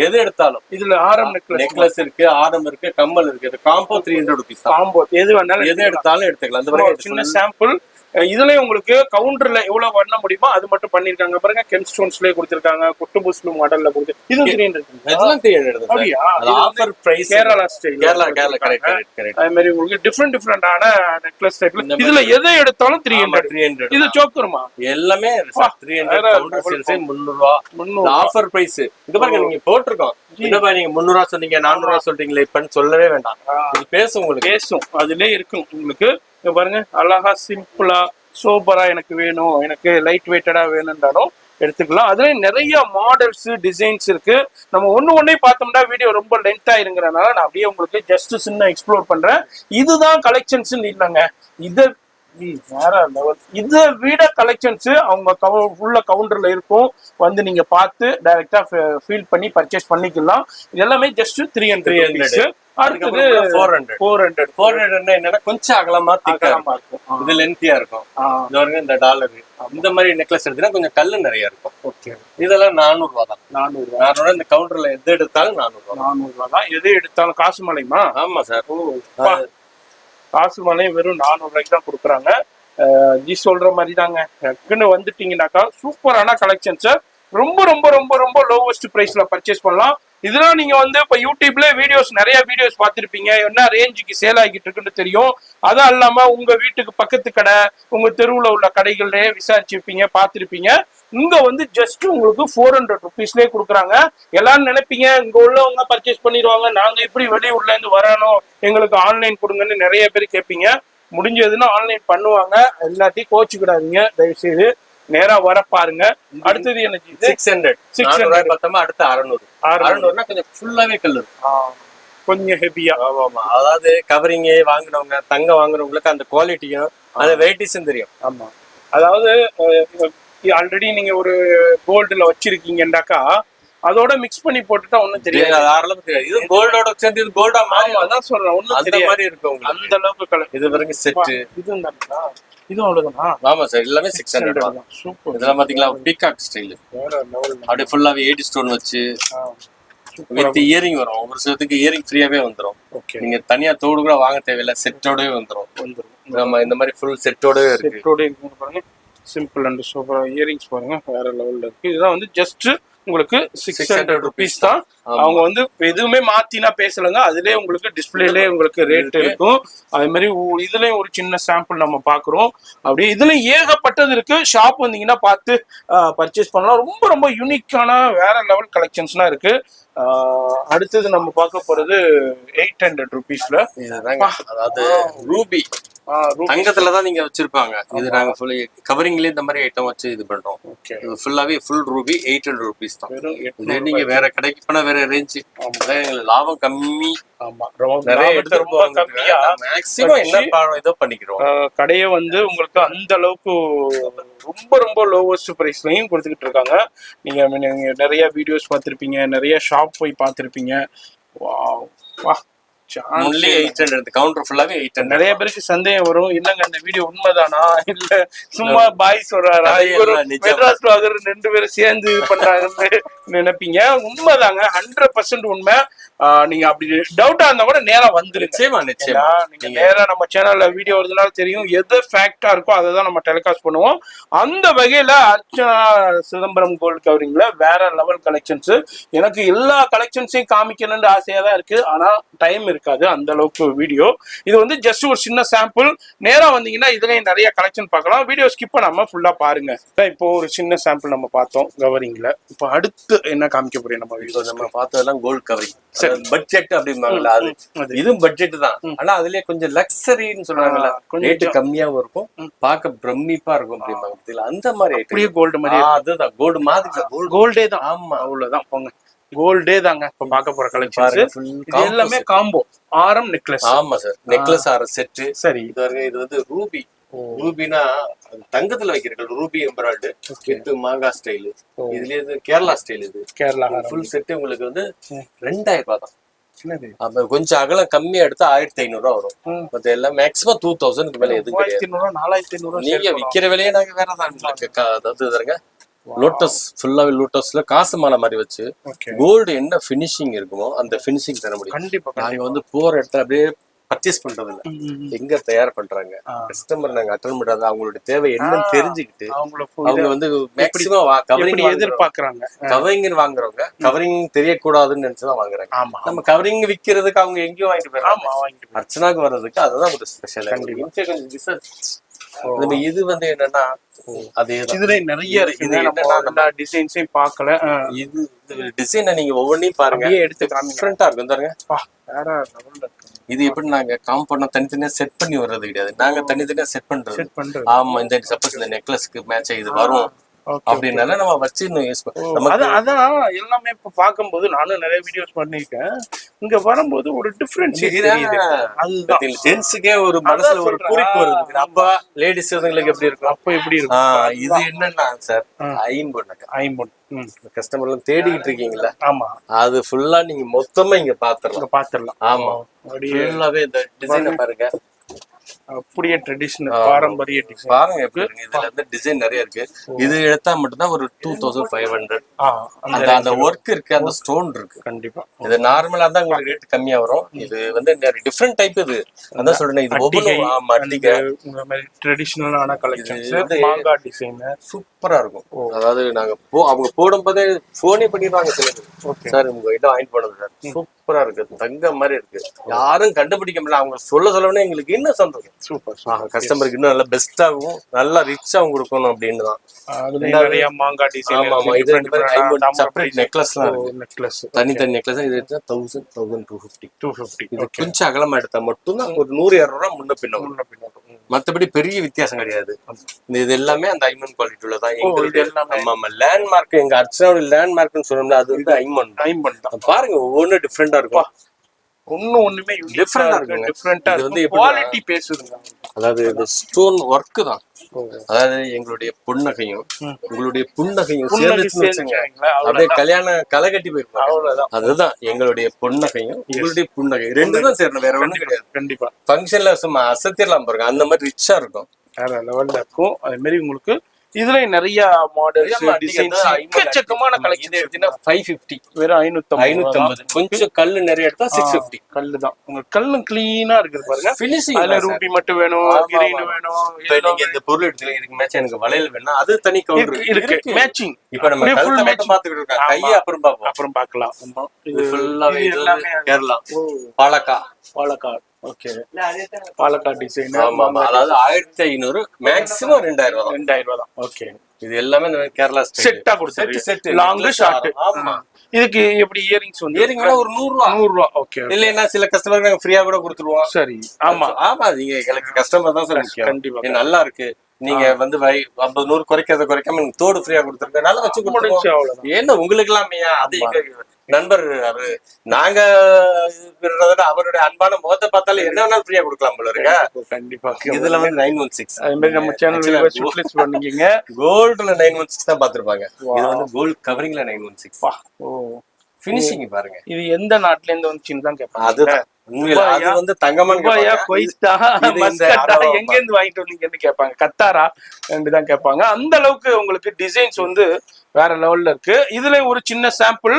எது எடுத்தாலும் இதுல ஆரம் நெக்லஸ் இருக்கு, ஆரம் இருக்கு, கம்மல் இருக்கு. இது காம்போ 300 rupees தான். காம்போ எது வேணாலும் எது எடுத்தாலும் எடுத்துக்கலாம். அந்த மாதிரி சின்ன சாம்பிள். இதுலயும் உங்களுக்கு கவுண்டர்ல எவ்வளவு பண்ண முடியுமோ அது மட்டும் பண்ணிருக்காங்க பாருங்க. கெம் ஸ்டோன்ஸ்லயே கொடுத்திருக்காங்க, குட்டு புஸ்லு மாடல்ல கொடுத்து. இது 300. இதெல்லாம் 300 அது offer price. Kerala style. Kerala correct. அதே மாதிரி உங்களுக்கு டிஃபரெண்டான நெக்லஸ் டைப்ல இதுல எதை எடுத்தாலும் 300. இது சோக்கருமா எல்லாமே 300 கவுண்டர் சேல்ஸ் 300 ஆஃபர் பிரைஸ். இது பாருங்க நீங்க போட்டுருக்கோம். இதப்பா நீங்க 300 ரூபா சொன்னீங்க, 400 ரூபா சொல்றீங்களே, இப்பன்னு சொல்லவே வேண்டாம். இது பேசும், உங்களுக்கு பேசும். அதுலயே இருக்கும் உங்களுக்கு. பாருங்க அழகா சிம்பிளா சூப்பரா எனக்கு வேணும், எனக்கு லைட் வெயிட்டடா வேணும்ன்றாலும் எடுத்துக்கலாம். அதுல நிறைய மாடல்ஸ் டிசைன்ஸ் இருக்கு. நம்ம ஒண்ணே பார்த்தோம்னா வீடியோ ரொம்ப லென்த் ஆயிருங்கிறனால நான் அப்படியே உங்களுக்கு ஜஸ்ட் சின்ன எக்ஸ்ப்ளோர் பண்றேன். இதுதான் கலெக்ஷன்ஸ் இல்லைங்க, இதை வேற லெவல். இதை விட கலெக்ஷன்ஸ் அவங்க உள்ள கவுண்டர்ல இருக்கும். வந்து நீங்க பார்த்து டைரக்டா ஃபீல் பண்ணி பர்ச்சேஸ் பண்ணிக்கலாம். இது எல்லாமே ஜஸ்ட் 300. அடுத்தது 400 என்னன்னா கொஞ்சம் அகலமா திக்கமா இருக்கும். இது லென்த்தியா இருக்கும். இது வரைக்கும் இந்த டாலர் இந்த மாதிரி நெக்லஸ் எடுத்தா கொஞ்சம் கல்லு நிறைய இருக்கும். ஓகே, இதெல்லாம் 400 ரூபா தான். 400 இந்த கவுண்டர்ல எது எடுத்தாலும் 400 ரூபா தான். எது எடுத்தாலும் காசு மலைமா? ஆமா சார், காசு மலையும் வெறும் 400 ரூபாய்க்கு தான் கொடுக்குறாங்க. ஜி சொல்ற மாதிரி தாங்க. டக்குன்னு வந்துட்டீங்கன்னாக்கா சூப்பரான கலெக்ஷன்ஸ் ரொம்ப ரொம்ப ரொம்ப ரொம்ப லோவஸ்ட் பிரைஸ்ல பர்ச்சேஸ் பண்ணலாம். இதெல்லாம் நீங்க வந்து இப்ப யூடியூப்ல நிறைய வீடியோஸ் பார்த்திருப்பீங்க, என்ன ரேஞ்சுக்கு சேல் ஆகிட்டு இருக்குன்னு தெரியும். அதுவும் இல்லாம உங்க வீட்டுக்கு பக்கத்து கடை, உங்க தெருவுல உள்ள கடைகள்லயே விசாரிச்சிருப்பீங்க, பார்த்திருப்பீங்க. இங்க வந்து ஜஸ்ட் உங்களுக்கு 400 rupeesலயே கொடுக்குறாங்க. எல்லாரும் நினைப்பீங்க இங்க உள்ளவங்க பர்ச்சேஸ் பண்ணிடுவாங்க, நாங்க இப்படி வெளியூர்ல இருந்து வரணும், எங்களுக்கு ஆன்லைன் கொடுங்கன்னு நிறைய பேர் கேட்பீங்க. முடிஞ்சதுன்னா ஆன்லைன் பண்ணுவாங்க, எல்லாத்தையும் கோச்சுக்கிடாதீங்க தயவு செய்து, நேரா வர பாருங்க. அடுத்தது என்ன 600 பத்தமா, அடுத்து 600 கொஞ்சம் ஃபுல்லாவே கல்லு, கொஞ்சம் ஹெவியா. ஆமா, அதாவது கவரிங் வாங்குறவங்க, தங்கம் வாங்குறவங்களுக்கு அந்த குவாலிட்டியும் அந்த வெயிட்டிஸும் தெரியும். ஆமா, அதாவது ஆல்ரெடி நீங்க ஒரு கோல்டுல வச்சிருக்கீங்கன்னாக்கா அதோட மிக்ஸ் பண்ணி போட்டுட்டா ஒண்ணும் தெரியாது. இது கோல்டோட சேர்ந்து இது கோல்டா மாறி, அதான் சொல்றேன், ஒண்ணும் அந்த மாதிரி இருக்கும். அந்த அளவுக்கு கலர். இது வரைக்கும் செட் இது இதுவும் அவ்வளவுதானா? ஆமா சார், எல்லாமே 600 தான். சூப்பர். இதெல்லாம் பாத்தீங்களா பீகாக் ஸ்டைல், அப்படியே ஃபுல்லாவே 80 ஸ்டோன் வச்சு வித் இயரிங் வரும். ஒவ்வொரு சிலத்துக்கு இயரிங் ஃப்ரீயாவே வந்துரும். நீங்க தனியா தோடு கூட வாங்க தேவையில்ல, செட்டோடவே வந்துரும். நம்ம இந்த மாதிரி ஃபுல் செட்டோடவே இருக்கு. செட்டோட இருக்கு பாருங்க, சிம்பிள் அண்ட் சூப்பரா. இயரிங்ஸ் பாருங்க வேற லெவல்ல இருக்கு. இதுதான் வந்து ஜஸ்ட் உங்களுக்கு 600 rupees தான். அவங்க வந்து எதுவுமே மாத்தினா பேசலங்க, அதுலயே உங்களுக்கு டிஸ்பிளேலயே உங்களுக்கு ரேட் இருக்கும். அதே மாதிரி இதுலயும் ஒரு சின்ன சாம்பிள் நம்ம பாக்குறோம். அப்படியே இதுல ஏகப்பட்டது இருக்கு. ஷாப் வந்தீங்கன்னா பார்த்து பர்ச்சேஸ் பண்ணலாம். ரொம்ப ரொம்ப யூனிக்கான வேற லெவல் கலெக்ஷன்ஸ்லாம் இருக்கு. அடுத்தது நம்ம பார்க்க போறது 800 rupeesல. அதாவது ரூபி தங்கத்துலதான் நீங்க வச்சிருப்பாங்க. இது நாங்க ஃபுல்லி கவரிங்லயே இந்த மாதிரி ஐட்டம் வச்சு இது பண்றோம். இது ஃபுல்லாவே ஃபுல் ரூபி 800 rupees தான். இதே நீங்க வேற கடைக்கு போனா வேற ரேஞ்சு, எங்களுக்கு லாபம் கம்மி. ஆமா, நிறைய கம்மியா மேக்ஸிமம் என்ன இதோ பண்ணிக்கிறோம். கடையை வந்து உங்களுக்கு அந்த அளவுக்கு ரொம்ப ரொம்ப லோவஸ்ட் பிரைஸ்லயும் கொடுத்துக்கிட்டு இருக்காங்க. நீங்க நிறைய வீடியோஸ் பார்த்திருப்பீங்க, நிறைய ஷாப் போய் பார்த்திருப்பீங்க. வா, only 800. கவுண்டர் ஃபுல்லாவே 800. நிறைய பேருக்கு சந்தேகம் வரும், இல்லங்க இந்த வீடியோ உண்மைதானா இல்ல சும்மா பாய் சொல்றாரா, மெட்ராஸ் வ்ளாகர் 2 பேரும் சேர்ந்து பண்றாங்கன்னு நினைப்பீங்க. உண்மைதாங்க, 100% உண்மை. நீங்க அப்படி டவுட்டா இருந்தா கூட நேரா வந்துருங்க. நீங்க நேரா நம்ம சேனல்ல வீடியோ வருதுனால தெரியும், எது ஃபேக்டா இருக்கோ அதை தான் நம்ம டெலிகாஸ்ட் பண்ணுவோம். அந்த வகையில அர்ச்சனா சிதம்பரம் கோல்ட் கவரிங்ல வேற லெவல் கலெக்ஷன்ஸ். எனக்கு எல்லா கலெக்ஷன்ஸையும் காமிக்கணும்னு ஆசையா தான் இருக்கு, ஆனா டைம் இருக்காது அந்த அளவுக்கு வீடியோ. இது வந்து ஜஸ்ட் ஒரு சின்ன சாம்பிள். நேரா வந்தீங்கன்னா இதுலயும் நிறைய கலெக்ஷன் பார்க்கலாம். வீடியோ ஸ்கிப் பண்ணாம ஃபுல்லா பாருங்க. இப்போ ஒரு சின்ன சாம்பிள் நம்ம பார்த்தோம் கவரிங்ல. இப்போ அடுத்து என்ன காமிக்க போறோம் நம்ம வீடியோ? நம்ம பார்த்ததெல்லாம் கோல்ட் கவரிங், பட்ஜெட் அப்படிம்பாங்கல்ல, அது இதுவும் பட்ஜெட் தான். ஆனா அதுலயே கொஞ்சம் லக்ஸரின்னு சொல்றாங்கல்ல, ரேட்டு கம்மியாவும் இருக்கும், பார்க்க பிரமிப்பா இருக்கும் அப்படிம்பாங்க. அந்த மாதிரி அப்படியே கோல்டு மாதிரி. அதுதான் கோல்டு மாதிரி, கோல்டே தான். ஆமா, அவ்வளவுதான். போங்க, கோல்டே தாங்க இப்ப பார்க்க போற கலெக்ஷன். எல்லாமே காம்போ ஆரம் நெக்லஸ். ஆமா சார், நெக்லஸ் ஆரம் செட். சரி, இது வந்து ரூபி. ரூபினா தங்கத்துல வைக்கிறீர்கள், ரூபி எம்பராய்டு வித் மாங்கா ஸ்டைல். இதுல இது கேரளா ஸ்டைல். இது கேரளா ஃபுல் செட் உங்களுக்கு வந்து 2000 ரூபாய் தான். அப்ப கொஞ்சம் அகலம் கம்மியா எடுத்தா 1500 ரூபாய் வரும். மத்த எல்லாம் மேக்ஸிமம் 2000 மேல எதுவும் கிடையாது. 4500 நீங்க விக்கிற விலையே நாங்க வேற தான். அதாவது லோட்டஸ், ஃபுல்லாவே லோட்டஸ்ல காசு மாலை மாதிரி வச்சு கோல்டு என்ன பினிஷிங் இருக்குமோ அந்த பினிஷிங் தர முடியும். கண்டிப்பா. நாங்க வந்து போற இடத்துல அப்படியே பர்ச்சேஸ் பண்றது இல்ல, எங்க தயார் பண்றாங்க கஸ்டமர் நாங்க அட்டெண்ட் பண்றது, அவங்களோட தேவை என்னன்னு தெரிஞ்சுக்கிட்டு அவங்க வந்து மேக்ஸிமம் கவரிங் எதிர்பார்க்கறாங்க. கவரிங் வாங்குறவங்க கவரிங் தெரியக்கூடாதுன்னு நினைச்சுதான் வாங்குறாங்க. நம்ம கவரிங் விக்கிறதுக்கு அவங்க எங்கேயும் வாங்கிட்டு போயிடலாம், அர்ச்சனாக்கு வர்றதுக்கு அதுதான் ஒரு ஸ்பெஷல். இது வந்து என்னன்னா இதுல நிறைய இருக்கு, டிசைன்ஸையும் பார்க்கல. இது டிசைனை நீங்க ஒவ்வொன்றையும் பாருங்க, எடுத்து டிஃபரெண்டா இருக்கும் பாருங்க. இது எப்படி நாங்க காம்பவுண்ட் தனித்தனியா செட் பண்ணி வர்றது கிடையாது, நாங்க தனித்தனியா செட் பண்றது. ஆமா, இந்த சப்போஸ் இந்த நெக்லஸ்க்கு மேட்ச் இது வரும் அப்படின்னால நம்ம வச்சு யூஸ் பண்ணுவோம். அதான் எல்லாமே இப்ப பார்க்கும்போது நானும் நிறைய வீடியோஸ் பண்ணிருக்கேன். இங்க வரும்போது ஒரு டிஃபரன்ஸ் ஜென்ஸுக்கே ஒரு மனசுல ஒரு குறிப்பு வருது. அப்ப லேடிஸ் எப்படி இருக்கும், அப்ப எப்படி இருக்கும். இது என்னன்னா சார், ஐம்பொன் கஸ்டமர்ல தேடிக்கிட்டு இருக்கீங்களா? ஆமா, அது ஃபுல்லா நீங்க மொத்தமா இங்க பாத்துடலாம். ஆமா, ஃபுல்லாவே இந்த டிசைனை பாருங்க, அப்படியே ட்ரெடிஷனல் பாரம்பரிய டிசைன் பாருங்க எப்படி இருக்கு. இதுல வந்து டிசைன் நிறைய இருக்கு. இது எடுத்தா மட்டும் தான் ஒரு 2500. அந்த ஒர்க் இருக்கு, அந்த ஸ்டோன் இருக்கு. கண்டிப்பா இது நார்மலா தான் உங்களுக்கு ரேட் கம்மியா வரும். இது வந்து டிஃபரண்ட் டைப். இது அதான் சொல்றேன், இது ஒவ்வொரு ட்ரெடிஷனலான கலெக்ஷன்ஸ், மாங்கா டிசைன் சூப்பரா இருக்கும். அதாவது நாங்க அவங்க போடும்போதே போனே பண்ணிடுவாங்க சிலது. சார் உங்க கிட்ட வாங்கிட்டு போனது சார், சூப்பரா இருக்கு, தங்க மாதிரி இருக்கு, யாரும் கண்டுபிடிக்க முடியல. அவங்க சொல்லணும்னா எங்களுக்கு இன்னும் சந்தோஷம். சூப்பர், கஸ்டமருக்கு இன்னும் நல்லா பெஸ்டாகவும் நல்லா ரிச்சாகவும் கொடுக்கணும் அப்படின்னு தான். நிறைய மாங்கா டிசைன். ஆமா, இது செப்பரேட் நெக்லஸ்லாம் இருக்கு. நெக்லஸ் தனித்தனி நெக்லஸ். இது 1250. இது கொஞ்சம் அகலமா எடுத்தா மட்டும் தான் ஒரு 100-200 ரூபாய் முன்ன பின்ன. மத்தபடி பெரிய வித்தியாசம் கிடையாது. இது எல்லாமே அந்த ஐமன் குவாலிட்டில தான். ஆமா, லேண்ட்மார்க், எங்க அர்ச்சனாவோட லேண்ட்மார்க்னு சொல்லணும்னா அது வந்து ஐமன் தான். பாருங்க, ஒவ்வொன்றும் டிஃப்ரெண்டா இருக்கும். ஒண்ணுமே டிஃபரெண்டா இருக்கு. டிஃபரெண்டா இது வந்து குவாலிட்டி பேசுதுங்க. அதாவது இந்த ஸ்டோன் ஒர்க் தான். அதாவது எங்களுடைய புன்னகையும் உங்களுடைய புன்னகையும் சேர்ந்து அப்படியே கல்யாண களை கட்டி போயிருப்பாங்க. அதுதான் எங்களுடைய புன்னகையும் உங்களுடைய புன்னகை ரெண்டு தான் சேரணும், வேற ஒண்ணும் கிடையாது. கண்டிப்பா ஃபங்க்ஷன்ல சும்மா அசத்திரலாம் பாருங்க, அந்த மாதிரி ரிச்சா இருக்கும், வேற லெவல்ல இருக்கும். அதே மாதிரி உங்களுக்கு இதுல நிறைய மாடல்ஸ், டிசைன்ஸ், எக்கச்சக்கமான கலெக்ஷன் எடுத்தீங்கன்னா 550, வெறும் 550. கொஞ்சம் கல்லு நிறைய எடுத்தா 650. கல்லு தான் உங்களுக்கு கல்லும் கிளீனா இருக்குது பாருங்க. ஃபினிஷிங் அதுல ரூபி மட்டும் வேணும், கிரீன் வேணும். நீங்க இந்த பொருள் எடுத்து இதுக்கு மேட்ச் எனக்கு வளையல் வேணும், அது தனி கவுண்டர் இருக்கு மேட்சிங். இப்போ நம்ம ஃபுல் மேட்ச் பாத்துக்கிட்டு இருக்கோம், கையை அப்புறம் பார்க்கலாம். இது ஃபுல்லாவே எல்லாமே கேரளா பாலக்காடு. Okay, Palakkad design. ஆமா, அதாவது 1500 மேக்ஸிமம் 2000 ரூபாய் தான். ஓகே, இது எல்லாமே கேரளா செட்டா கொடுத்து செட் லாங் ஷார்ட். ஆமா, இதுக்கு எப்படி இயரிங்ஸ் வந்து இயரிங் ஒரு 100 ரூபாய். ஓகே, இல்லைன்னா சில கஸ்டமருக்கு நாங்க ஃப்ரீயா கூட கொடுத்துருவோம். சரி, ஆமா, நீங்க எனக்கு கஸ்டமர் தான் சார் முக்கியம். கண்டிப்பா நல்லா இருக்கு, நீங்க வந்து 50-100 குறைக்காம தோடு ஃப்ரீயா கொடுத்துருக்க, நல்லா வச்சு கொடுத்துருவோம். ஏன்னா உங்களுக்கு எல்லாமே அது நண்பர் அவரு, நாங்க அவருடைய அன்பான முகத்தை பார்த்தாலும் என்ன வேணாலும் ஃப்ரீயா கொடுக்கலாம் போல இருக்க. கண்டிப்பா. இதுல வந்து 916 அதே மாதிரி நம்ம சேனல்ல ஷூட்லிஸ்ட் பண்ணீங்க. கோல்ட்ல 916 தான் பாத்துருப்பாங்க. இது வந்து கோல்ட் கவரிங்ல 916. ஓ, ஃபினிஷிங் பாருங்க. இது எந்த நாட்டுல இருந்து வந்துச்சுன்னு தான் கேட்பாங்க. அதுதான் அது வந்து தங்கமான எங்க இருந்து வாங்கிட்டு வந்தீங்கன்னு கேட்பாங்க. கத்தாரா தான் கேட்பாங்க. அந்த அளவுக்கு உங்களுக்கு டிசைன்ஸ் வந்து வேற லெவல்ல இருக்கு. இதுல ஒரு சின்ன சாம்பிள்.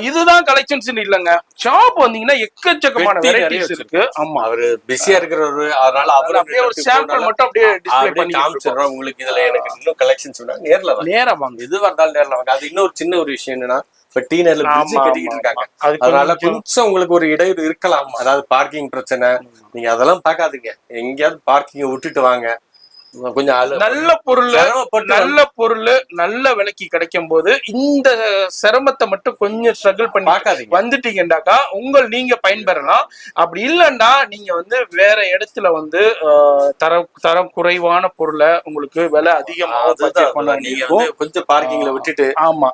இதுதான் கலெக்ஷன்ஸ் இல்லங்க, ஷாப் வந்தீங்கன்னா எக்கச்சக்கமான வெரைட்டிஸ் இருக்கு. ஆமா, அவரு பிஸியா இருக்கிறவரு, அதனால அவர் அப்படியே ஒரு சாம்பிள் மட்டும் அப்படியே டிஸ்ப்ளே பண்ணி காமிச்சிடுறோம் உங்களுக்கு. இதுல எனக்கு இன்னும் கலெக்ஷன்ஸ் நேர்ல நேரா வாங்க, எதுவா இருந்தாலும் நேர்ல வாங்க. அது இன்னொரு சின்ன ஒரு விஷயம் என்னன்னா, இப்ப டி நகர்ல பிரிட்ஜ் கட்டிக்கிட்டு இருக்காங்க. அதனால கொஞ்சம் உங்களுக்கு ஒரு இடையூறு இருக்கலாம். அதாவது பார்க்கிங் பிரச்சனை, நீங்க அதெல்லாம் பார்க்காதீங்க. எங்கேயாவது பார்க்கிங்க விட்டுட்டு வாங்க. கொஞ்சம் நல்ல பொருள் நல்ல விலைக்கு கிடைக்கும் போது இந்த சிரமத்தை மட்டும் கொஞ்சம் ஸ்ட்ரகிள் பண்ணி வந்துட்டீங்கன்னாக்கா நீங்க பயன்பெறலாம். அப்படி இல்லைன்னா நீங்க வந்து வேற இடத்துல வந்து தரம் குறைவான பொருளை உங்களுக்கு விலை அதிகமாக கொஞ்சம் பார்க்கிங்ல விட்டுட்டு. ஆமா,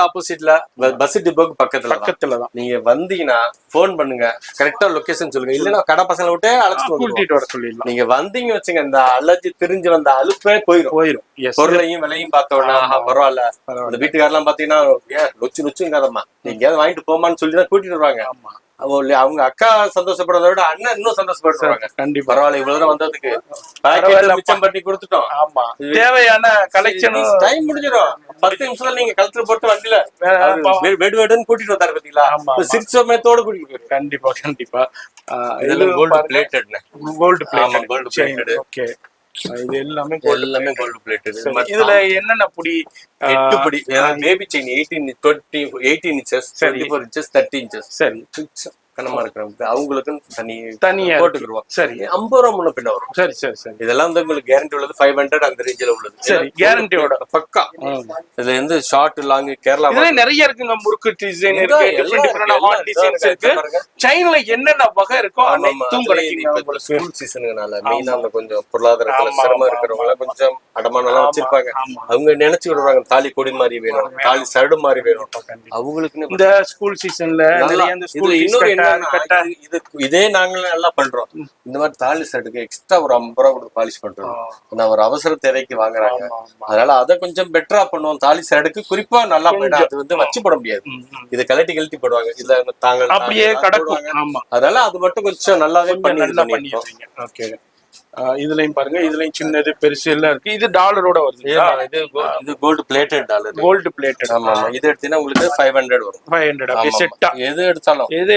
ஆப்போசிட்ல பஸ் டிப்போக்கு பக்கத்துலதான் நீங்க வந்தீங்கன்னா போன் பண்ணுங்க, கரெக்டா லொகேஷன் சொல்லுங்க. இல்லன்னா கடை பசங்களை விட்டு கூட்டிட்டு வர சொல்லிடலாம். நீங்க வந்தீங்க வச்சுங்க, இந்த அலர்ஜி தெரிஞ்சு வந்த அலுப்பே போயிரும். பொருளையும் விலையும் பார்த்தோம்னா பரவாயில்ல. அந்த வீட்டுக்காரெல்லாம் பாத்தீங்கன்னா நொச்சுங்காதம்மா எங்கேயாவது வாங்கிட்டு போமான்னு சொல்லிதான் கூட்டிட்டு வருவாங்க. அவங்க அக்கா சந்தோஷப்படுறத விட அண்ணன் இன்னும் சந்தோஷப்படுறாங்க. கண்டிப்பா பரவாயில்ல, இவ்வளவு தூரம் வந்ததுக்கு மிச்சம் பண்ணி கொடுத்துட்டோம். ஆமா, தேவையான கலெக்ஷன் டைம் முடிஞ்சிடும். 10 நிமிஷத்துல நீங்க கழுத்துல போட்டு வண்டியில வெடுன்னு கூட்டிட்டு வந்தாரு பாத்தீங்களா, சிரிச்சமயத்தோட கூட்டிட்டு போயிரு. கண்டிப்பா கண்டிப்பா. இதெல்லாம் கோல்டு பிளேட்டட். ஓகே, இது எல்லாமே கோல்டு பிளேட்டட். இதுல என்னென்ன புடி? 8 புடி. Baby chain 18 inches, 24 inches, 30 inches. சரி, கனமா இருக்கிறவங்க அவங்களுக்கு தனியா போட்டுக்கிடுவோம். சரி, 50 ரூபா முன்ன பின்ன வரும். சரி சரி சரி. இதெல்லாம் வந்து உங்களுக்கு கேரண்டி உள்ளது. 500 அந்த ரேஞ்சில உள்ளது. சரி, கேரண்டியோட பக்கா. இதுல இருந்து ஷார்ட் லாங் கேரளா நிறைய இருக்குங்க. முறுக்கு டிசைன் இருக்கு, டிஃபரெண்ட் ஹார்ட் டிசைன்ஸ் இருக்கு. செயின்ல என்னென்ன வகை இருக்கோ அனைத்தும் கிடைக்கும். ஸ்கூல் சீசனுங்கனால மெயினா அந்த கொஞ்சம் பொருளாதாரத்துல சிரமம் இருக்கிறவங்க கொஞ்சம் அடமானம் எல்லாம் வச்சிருப்பாங்க. அவங்க நினைச்சு விடுறாங்க தாலி கொடி மாதிரி வேணும், தாலி சரடு மாதிரி வேணும். அவங்களுக்கு இந்த ஸ்கூல் சீசன்ல இன்னொரு இதே நாங்களும் நல்லா பண்றோம். இந்த மாதிரி தாலி சரடுக்கு எக்ஸ்ட்ரா ஒரு 50 ரூபா கொடுத்து பாலிஷ் பண்றோம். நான் ஒரு அவசர தேவைக்கு வாங்குறாங்க. அதனால அதை கொஞ்சம் பெட்டரா பண்ணுவோம். தாலி சரடுக்கு குறிப்பா நல்லா போயிடும். அது வந்து வச்சு போட முடியாது. இதை கழட்டி போடுவாங்க. இதுல தாங்க அப்படியே கடக்குவாங்க. அதனால அது மட்டும் கொஞ்சம் நல்லாவே பண்ணி. ஓகே, இதுலயும் பாருங்க, இதுலயும் சின்னது பெருசு எல்லாம் இருக்கு. இது டாலரோட வருது. இது gold plated dollar. Gold plated. ஆமா ஆமா. இது எடுத்தீங்கன்னா உங்களுக்கு 500 வரும். 500 அப்படியே செட்டா. எது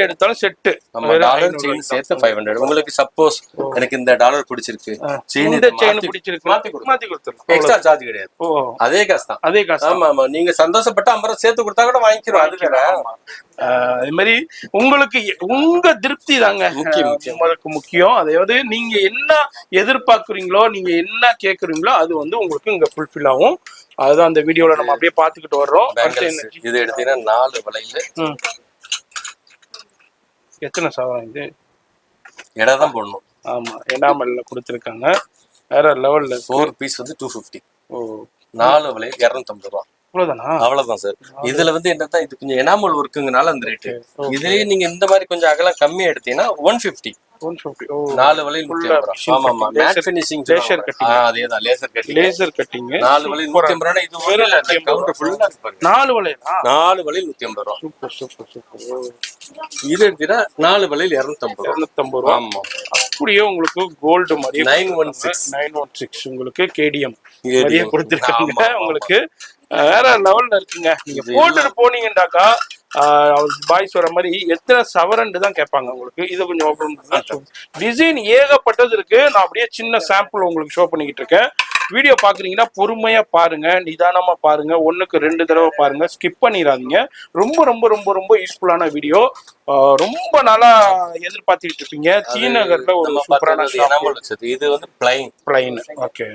எடுத்தாலும் செட். நம்ம டாலர் செயின் சேர்த்து 500. உங்களுக்கு சப்போஸ் எனக்கு இந்த டாலர் பிடிச்சிருக்கு, இந்த செயின் பிடிச்சிருக்கு, மாத்தி கொடுத்துறோம். எக்ஸ்ட்ரா சார்ஜ் கிடையாது. அதே காசு தான். அதே காசு. ஆமா ஆமா. நீங்க சந்தோஷப்பட்டு 50 ரூபா சேர்த்து கொடுத்தா கூட வாங்கிக்கிறோம். அது வேற. அது மாதிரி உங்களுக்கு உங்க திருப்தி தாங்க முக்கியம். அதாவது நீங்க என்ன எதிர்பார்க்குறீங்களோ, நீங்க என்ன கேக்குறீங்களோ அது வந்து உங்களுக்கு இங்க ஃபுல்ஃபில் ஆகும். அதுதான் அந்த வீடியோல நம்ம அப்படியே பாத்துக்கிட்டு வர்றோம். இது எடுத்தீங்கன்னா 4 வளையல். எத்தனை சவரம் இது? இடம் தான் போடணும். ஆமா, எனாமல்ல கொடுத்துருக்காங்க. வேற லெவல்ல 4 பீஸ் வந்து 250. ஓ, 4 வளையல் 250 ரூபா. அவ்வளவுதான் சார். இதுல வந்து என்னன்னா இது கொஞ்சம் எனாமல் ஒர்க்குங்கனால அந்த ரேட்டு. இதுலயே நீங்க இந்த மாதிரி கொஞ்சம் அகலம் கம்மியா எடுத்தீங்கன்னா 150. 4 வளையல் 150. ஆமா ஆமா. Matte finishing laser cutting. அதேதான், லேசர் கட்டிங். 4 வளையல் 150 ரூபாய். இது வேற கவுண்டர் ஃபுல்லா இருக்கு. 4 வளையல் 150 ரூபாய். Super super super. இது எடுத்தீங்கன்னா 4 வளையல் 250 ரூபாய். ஆமா, அப்படியே உங்களுக்கு கோல்டு மாதிரி 916 உங்களுக்கு கேடிஎம் நிறைய கொடுத்துருக்காங்க. உங்களுக்கு வேற லெவல்ல இருக்குங்க. நீங்க போட்டுட்டு போனீங்கன்னாக்கா பாய்ஸ் வர மாதிரி எத்தனை சவரண்டு தான் கேட்பாங்க உங்களுக்கு. இதை கொஞ்சம் ஓப்பன் டிசைன் ஏகப்பட்டது இருக்கு. நான் அப்படியே சின்ன சாம்பிள் உங்களுக்கு ஷோ பண்ணிக்கிட்டு இருக்கேன். வீடியோ பாக்குறீங்கன்னா பொறுமையா பாருங்க, நிதானமா பாருங்க, 1க்கு 2 தடவை பாருங்க, ஸ்கிப் பண்ணிடாதீங்க. ரொம்ப ரொம்ப ரொம்ப ரொம்ப யூஸ்ஃபுல்லான வீடியோ. ரொம்ப நாளா எதிர்பார்த்துக்கிட்டு இருப்பீங்க. தீநகர்ல ஒரு சூப்பரான இது வந்து பிளைன். ஓகே,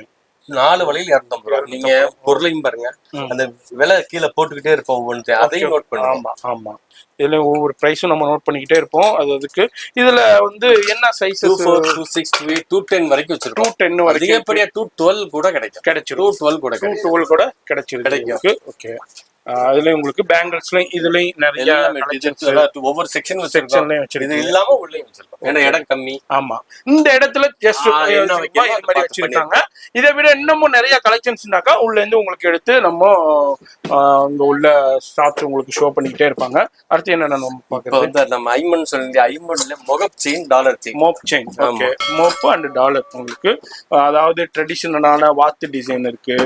4 வளையல் 250 ரூபாய். நீங்க பொருளையும் பாருங்க, அந்த விலை கீழே போட்டுக்கிட்டே இருப்போம். ஒவ்வொன்று அதையும் நோட் பண்ணுங்க. ஆமா ஆமா, இதுல ஒவ்வொரு பிரைஸும் நம்ம நோட் பண்ணிக்கிட்டே இருப்போம். அதுக்கு இதுல வந்து என்ன சைஸ் 206 210 வரைக்கும் வச்சிருக்கோம். 210 வரைக்கும். அதிகப்படியா 212 கூட கிடைச்சிரும். 212 கூட கிடைச்சிருக்கு. ஓகே, அதுல உங்களுக்கு பேங்கிள்ஸ்ல இதுலயும் நிறைய ஒவ்வொரு செக்ஷன்லயும் வச்சிருக்கோம். இது இல்லாம உள்ளேயும் வச்சிருக்கோம். ஏன்னா இடம் கம்மி. ஆமா, இந்த இடத்துல ஜஸ்ட் வச்சிருக்காங்க. இதை விட இன்னமும் நிறைய கலெக்ஷன்ஸ்னாக்கா உள்ள இருந்து உங்களுக்கு எடுத்து நம்ம இங்க உள்ள ஸ்டாப்ஸ் உங்களுக்கு ஷோ பண்ணிக்கிட்டே இருப்பாங்க. அடுத்து என்னென்ன நம்ம பாக்குறது, நம்ம ஐமன் சொல்லி ஐமன்ல மொகப் செயின், டாலர் செயின், மோப் செயின். ஓகே, மோப் அண்ட் டாலர் உங்களுக்கு. அதாவது ட்ரெடிஷனலான வாத்து டிசைன் இருக்கு,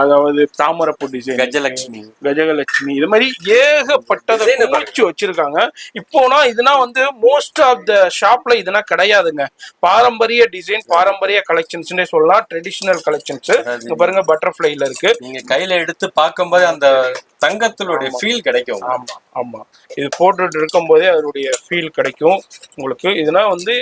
அதாவது தாமரப்பூ டிசைன், கஜலட்சுமி ஏகலட்சுமி, இது மாதிரி ஏகப்பட்டதை குமிச்சு வச்சிருக்காங்க. இப்போனா இதுனா வந்து மோஸ்ட் ஆஃப் த ஷாப்ல இதுனா கிடையாதுங்க. பாரம்பரிய டிசைன், பாரம்பரிய கலெக்ஷன்ஸ்னே சொல்லலாம், ட்ரெடிஷனல் கலெக்ஷன்ஸ். இங்க பாருங்க பட்டர்ஃபிளைல இருக்கு. நீங்க கையில எடுத்து பார்க்கும்போது அந்த தங்கத்தினுடைய ஃபீல் கிடைக்கும். ஆமா ஆமா, இது போட்டுட்டு இருக்கும் போதே அதனுடைய ஃபீல் கிடைக்கும் உங்களுக்கு. இதுனா வந்து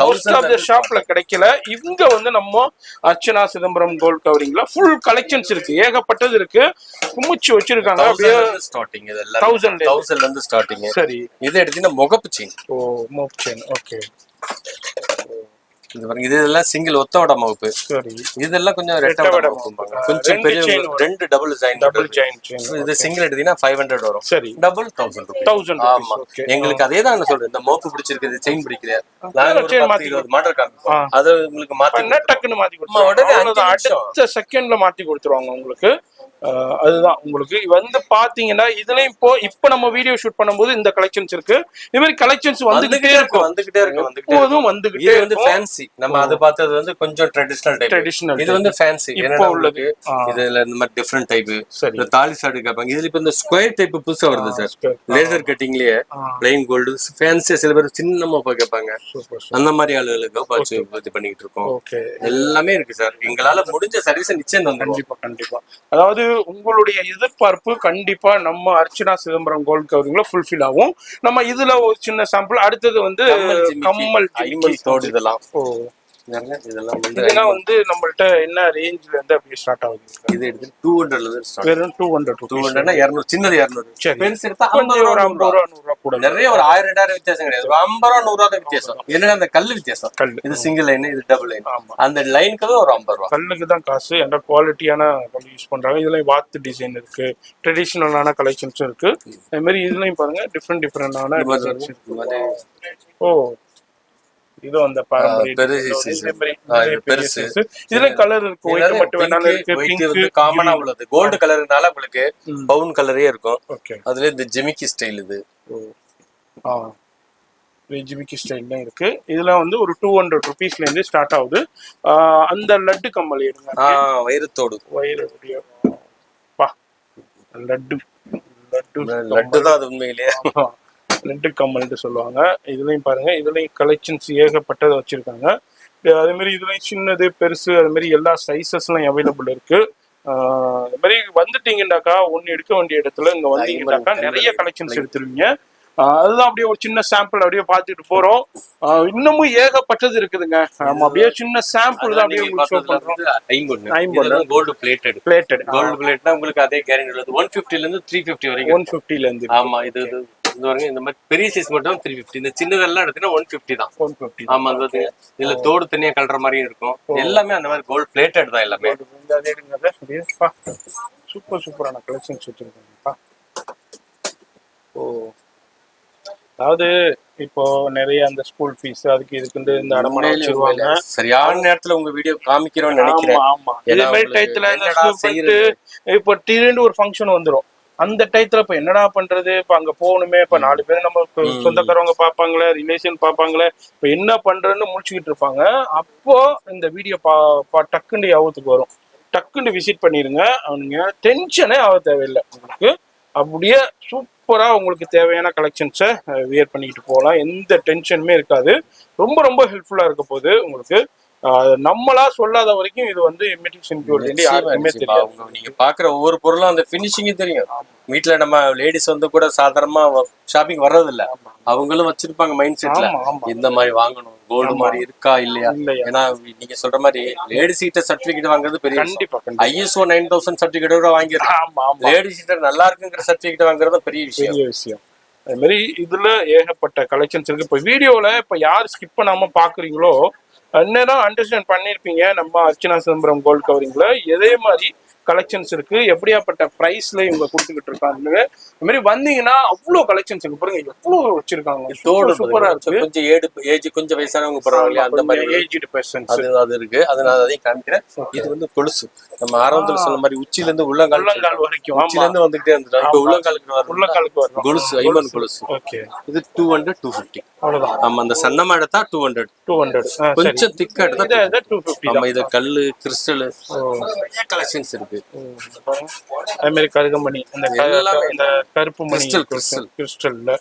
மோஸ்ட் ஆஃப் த ஷாப்ல கிடைக்கல. இங்க வந்து நம்ம அர்ச்சனா சிதம்பரம் கோல்ட் கவரிங்ல ஃபுல் கலெக்ஷன்ஸ் இருக்கு, ஏகப்பட்டது இருக்கு, குமிச்சு வச்சிருக்காங்க. அப்படியே ஸ்டார்டிங் இதெல்லாம் 1000 இருந்து ஸ்டார்டிங். சரி, இது எடுத்தீங்கன்னா முகப்பு செயின். ஓ முகப்பு செயின், ஓகே. இது பாருங்க, இதெல்லாம் சிங்கிள் ஒத்தவட முகப்பு. சரி, இதெல்லாம் கொஞ்சம் ரெட்டவட முகப்புங்க, கொஞ்சம் பெரிய 2 டபுள் செயின். இது சிங்கிள் எடுத்தீங்கன்னா 500 வரும். சரி, டபுள் 1000. ஆமா, எங்களுக்கு அதே தான் சொல்றேன். இந்த மோப்பு பிடிச்சிருக்கு, செயின் பிடிக்கல, நாங்க ஒரு 10-20 மாடல் காமிப்போம். அது உங்களுக்கு மாத்தி டக்குன்னு மாத்தி கொடுத்துருவாங்க. உடனே அடுத்த செகண்ட்ல மாத்தி கொடுத்துருவாங்க உங்களுக்கு. அதுதான் உங்களுக்கு வந்து பாத்தீங்கன்னா இதுலயும் இப்போ நம்ம வீடியோ ஷூட் பண்ணும்போது இந்த கலெக்ஷன்ஸ் இருக்கு. இது மாதிரி கலெக்ஷன்ஸ் வந்துகிட்டே இருக்கும். எப்போதும் வந்துகிட்டே வந்து ஃபேன்சி. நம்ம அது பார்த்தது வந்து கொஞ்சம் ட்ரெடிஷனல். இது வந்து ஃபேன்சி இப்போ உள்ளது. இதுல இந்த மாதிரி டிஃபரெண்ட் டைப். இந்த தாலி சாடு கேட்பாங்க. இதுல இப்ப இந்த ஸ்கொயர் டைப் புதுசா வருது சார். லேசர் கட்டிங்லயே பிளைன் கோல்டு ஃபேன்சி. சில பேர் சின்னமா கேட்பாங்க. அந்த மாதிரி ஆளுகளுக்கு பாச்சு இது பண்ணிட்டு இருக்கோம். எல்லாமே இருக்கு சார். எங்களால முடிஞ்ச சர்வீஸ் நிச்சயம் வந்து கண்டிப்பா. அதாவது உங்களுடைய எதிர்பார்ப்பு கண்டிப்பா நம்ம அர்ச்சனா சிதம்பரம் கோல்ட் கவரிங்ல ஃபுல்ஃபில் ஆகும். நம்ம இதுல ஒரு சின்ன சாம்பிள். அடுத்தது வந்து கம்மல் தோடு. இதெல்லாம் இதெல்லாம் வந்து நம்மள்ட்ட என்ன ரேஞ்ச்ல இருந்து அப்படி ஸ்டார்ட் ஆகுது? இது எடுத்து 200 ல இருந்து ஸ்டார்ட். வெறும் 200 200னா 200, சின்னது 200. சரி, பெருசு எடுத்தா 50 ரூபாய் 100 ரூபாய் கூட. நிறைய ஒரு 1000 2000 வித்தியாசம் கிடையாது. 50 ரூபாய் 100 ரூபாய் வித்தியாசம். என்னன்னா அந்த கல்லு வித்தியாசம். இது சிங்கிள் லைன், இது டபுள் லைன். அந்த லைனுக்கு ஒரு 50 ரூபாய். கல்லுக்கு தான் காசு. என்ற குவாலிட்டியான கல் யூஸ் பண்றாங்க. இதுல வாத்து டிசைன் இருக்கு, ட்ரெடிஷனலான கலெக்ஷன்ஸும் இருக்கு. அதே மாதிரி இதுலயும் பாருங்க டிஃபரெண்டான டிசைன்ஸ் இருக்கு. ஓ, இது அந்த பாரம்பரிய பெருசு. இதுல கலர் இருக்கு, ஒயிட் மட்டும் வேணாலும் இருக்கு, பிங்க் காமனா உள்ளது. கோல்ட் கலர்னால உங்களுக்கு பவுன் கலரே இருக்கும். அதுல இந்த ஜிமிக்கி ஸ்டைல். இது ஜிமிக்கி ஸ்டைல்ல இருக்கு. இதுல வந்து ஒரு 200 ருபீஸ்ல இருந்து ஸ்டார்ட் ஆகுது. அந்த லட்டு கம்மல் எடுங்க, வைரத்தோடு. லட்டு தான் அது உண்மையிலேயே லட்டு கம்மல்னு சொல்லுவாங்க. இதுலயும் பாருங்க, இதுலயும் கலெக்ஷன்ஸ் ஏகப்பட்டதை வச்சிருக்காங்க. அதே மாதிரி இதுலயும் சின்னது பெருசு அது மாதிரி எல்லா சைசஸ்லாம் அவைலபிள் இருக்கு. அது மாதிரி வந்துட்டீங்கன்னாக்கா ஒன்னு எடுக்க வேண்டிய இடத்துல இங்க வந்தீங்கன்னாக்கா நிறைய கலெக்ஷன்ஸ் எடுத்துருவீங்க. அதுதான் அப்படியே ஒரு சின்ன சாம்பிள் அப்படியே பார்த்துட்டு போறோம். இன்னமும் ஏகப்பட்டது இருக்குதுங்க. நம்ம அப்படியே சின்ன சாம்பிள் தான் அப்படியே உங்களுக்கு ஷோ பண்றோம். 50 கோல்டு பிளேட்டட். கோல்டு பிளேட்னா உங்களுக்கு அதே கேரண்டி உள்ளது. 150 ல இருந்து 350 வரைக்கும். 150 ல இருந்து. ஆமா, இது இந்த மாதிரி பெரிய சைஸ் மட்டும் 350. இந்த சின்னதெல்லாம் எடுத்தீங்கன்னா 150 தான். 150. ஆமா, அது இதுல தோடு தனியா கலற மாதிரி இருக்கும். எல்லாமே அந்த மாதிரி கோல்ட் பிளேட்டட் தான் எல்லாமே. சூப்பரான கலெக்ஷன்ஸ் வச்சிருக்காங்கப்பா. ஓ, அதாவது இப்போ நிறைய அந்த ஸ்கூல் ஃபீஸ் அதுக்கு இதுக்கு இந்த அடமானம் வச்சிருவாங்க. சரியான நேரத்துல உங்க வீடியோ காமிக்கிறோம்னு நினைக்கிறேன். ஆமா, இதே மாதிரி டயத்துல இப்போ திடீர்னு ஒரு ஃபங்க்ஷன் வந்துரும். அந்த டயத்துல இப்ப என்னடா பண்றது? இப்ப அங்க போகணுமே, இப்ப 4 பேர் நம்ம சொந்தக்காரவங்க பாப்பாங்களே, ரிலேஷன் பாப்பாங்களே, இப்ப என்ன பண்றதுன்னு முடிச்சுக்கிட்டு இருப்பாங்க. அப்போ இந்த வீடியோ டக்குன்னு ஞாபகத்துக்கு வரும். டக்குன்னு விசிட் பண்ணிருங்க. அவனுங்க டென்ஷனே ஆக தேவையில்லை. உங்களுக்கு அப்படியே சூப்பரா உங்களுக்கு தேவையான கலெக்ஷன்ஸை வியர் பண்ணிக்கிட்டு போகலாம். எந்த டென்ஷனுமே இருக்காது. ரொம்ப ரொம்ப ஹெல்ப்ஃபுல்லா இருக்க போகுது உங்களுக்கு. நம்மளா சொல்லாத வரைக்கும் இது வந்து இமிடேஷன் யாருக்குமே தெரியும். நீங்க பாக்குற ஒவ்வொரு பொருளும் அந்த பினிஷிங் தெரியும். வீட்டுல நம்ம லேடிஸ் வந்து கூட சாதாரணமா ஷாப்பிங் வர்றது இல்ல. அவங்களும் வச்சிருப்பாங்க மைண்ட் செட்ல, இந்த மாதிரி வாங்கணும், கோல்டு மாதிரி இருக்கா இல்லையா. ஏன்னா நீங்க சொல்ற மாதிரி லேடிஸ் கிட்ட சர்டிபிகேட் வாங்குறது பெரிய ISO 9000 சர்டிபிகேட் கூட வாங்கிடுறாங்க. லேடிஸ் கிட்ட நல்லா இருக்குங்கிற சர்டிபிகேட் வாங்குறது பெரிய விஷயம். அது மாதிரி இதுல ஏகப்பட்ட கலெக்ஷன்ஸ் இருக்கு. இப்ப வீடியோல இப்ப யார் ஸ்கிப் பண்ணாம பாக்குறீங்களோ அந்நேரம் அண்டர்ஸ்டாண்ட் பண்ணிருப்பீங்க. நம்ம அர்ச்சனா சிதம்பரம் கோல்ட் கவரிங்ல இதே மாதிரி கலெக்ஷன்ஸ் இருக்கு. எப்படியாப்பட்ட பிரைஸ்ல இவங்க கொடுத்துக்கிட்டு இருக்காங்க. இந்த மாதிரி வந்தீங்கன்னா அவ்வளவு கலெக்ஷன்ஸ் இருக்கு பாருங்க, எவ்வளவு வச்சிருக்காங்க. சூப்பரா இருக்கு. கொஞ்சம் ஏஜ் கொஞ்சம் வயசானவங்க போறாங்க, அந்த மாதிரி ஏஜ்டு பர்சன்ஸ் அது இருக்கு. அதனால அதையும் காமிக்கிறேன். இது வந்து கொலுசு. நம்ம ஆரம்பத்துல சொன்ன மாதிரி உச்சில இருந்து உள்ளங்கால் வரைக்கும் உச்சில இருந்து வந்துகிட்டே இருந்துட்டோம். இப்ப உள்ளங்காலுக்கு வரும் கொலுசு, ஐமன் கொலுசு. இது 200 250 அவ்வளவுதான். ஆமா, அந்த சன்னமா எடுத்தா 200. கொஞ்சம் திக்கா எடுத்தா 250. ஆமா, இது கல்லு கிறிஸ்டல் கலெக்ஷன்ஸ் இருக்கு. இருக்கு. அதே மாதிரி கருகமணி, இந்த கருப்பு மணி கிறிஸ்டல் கிறிஸ்டல்ல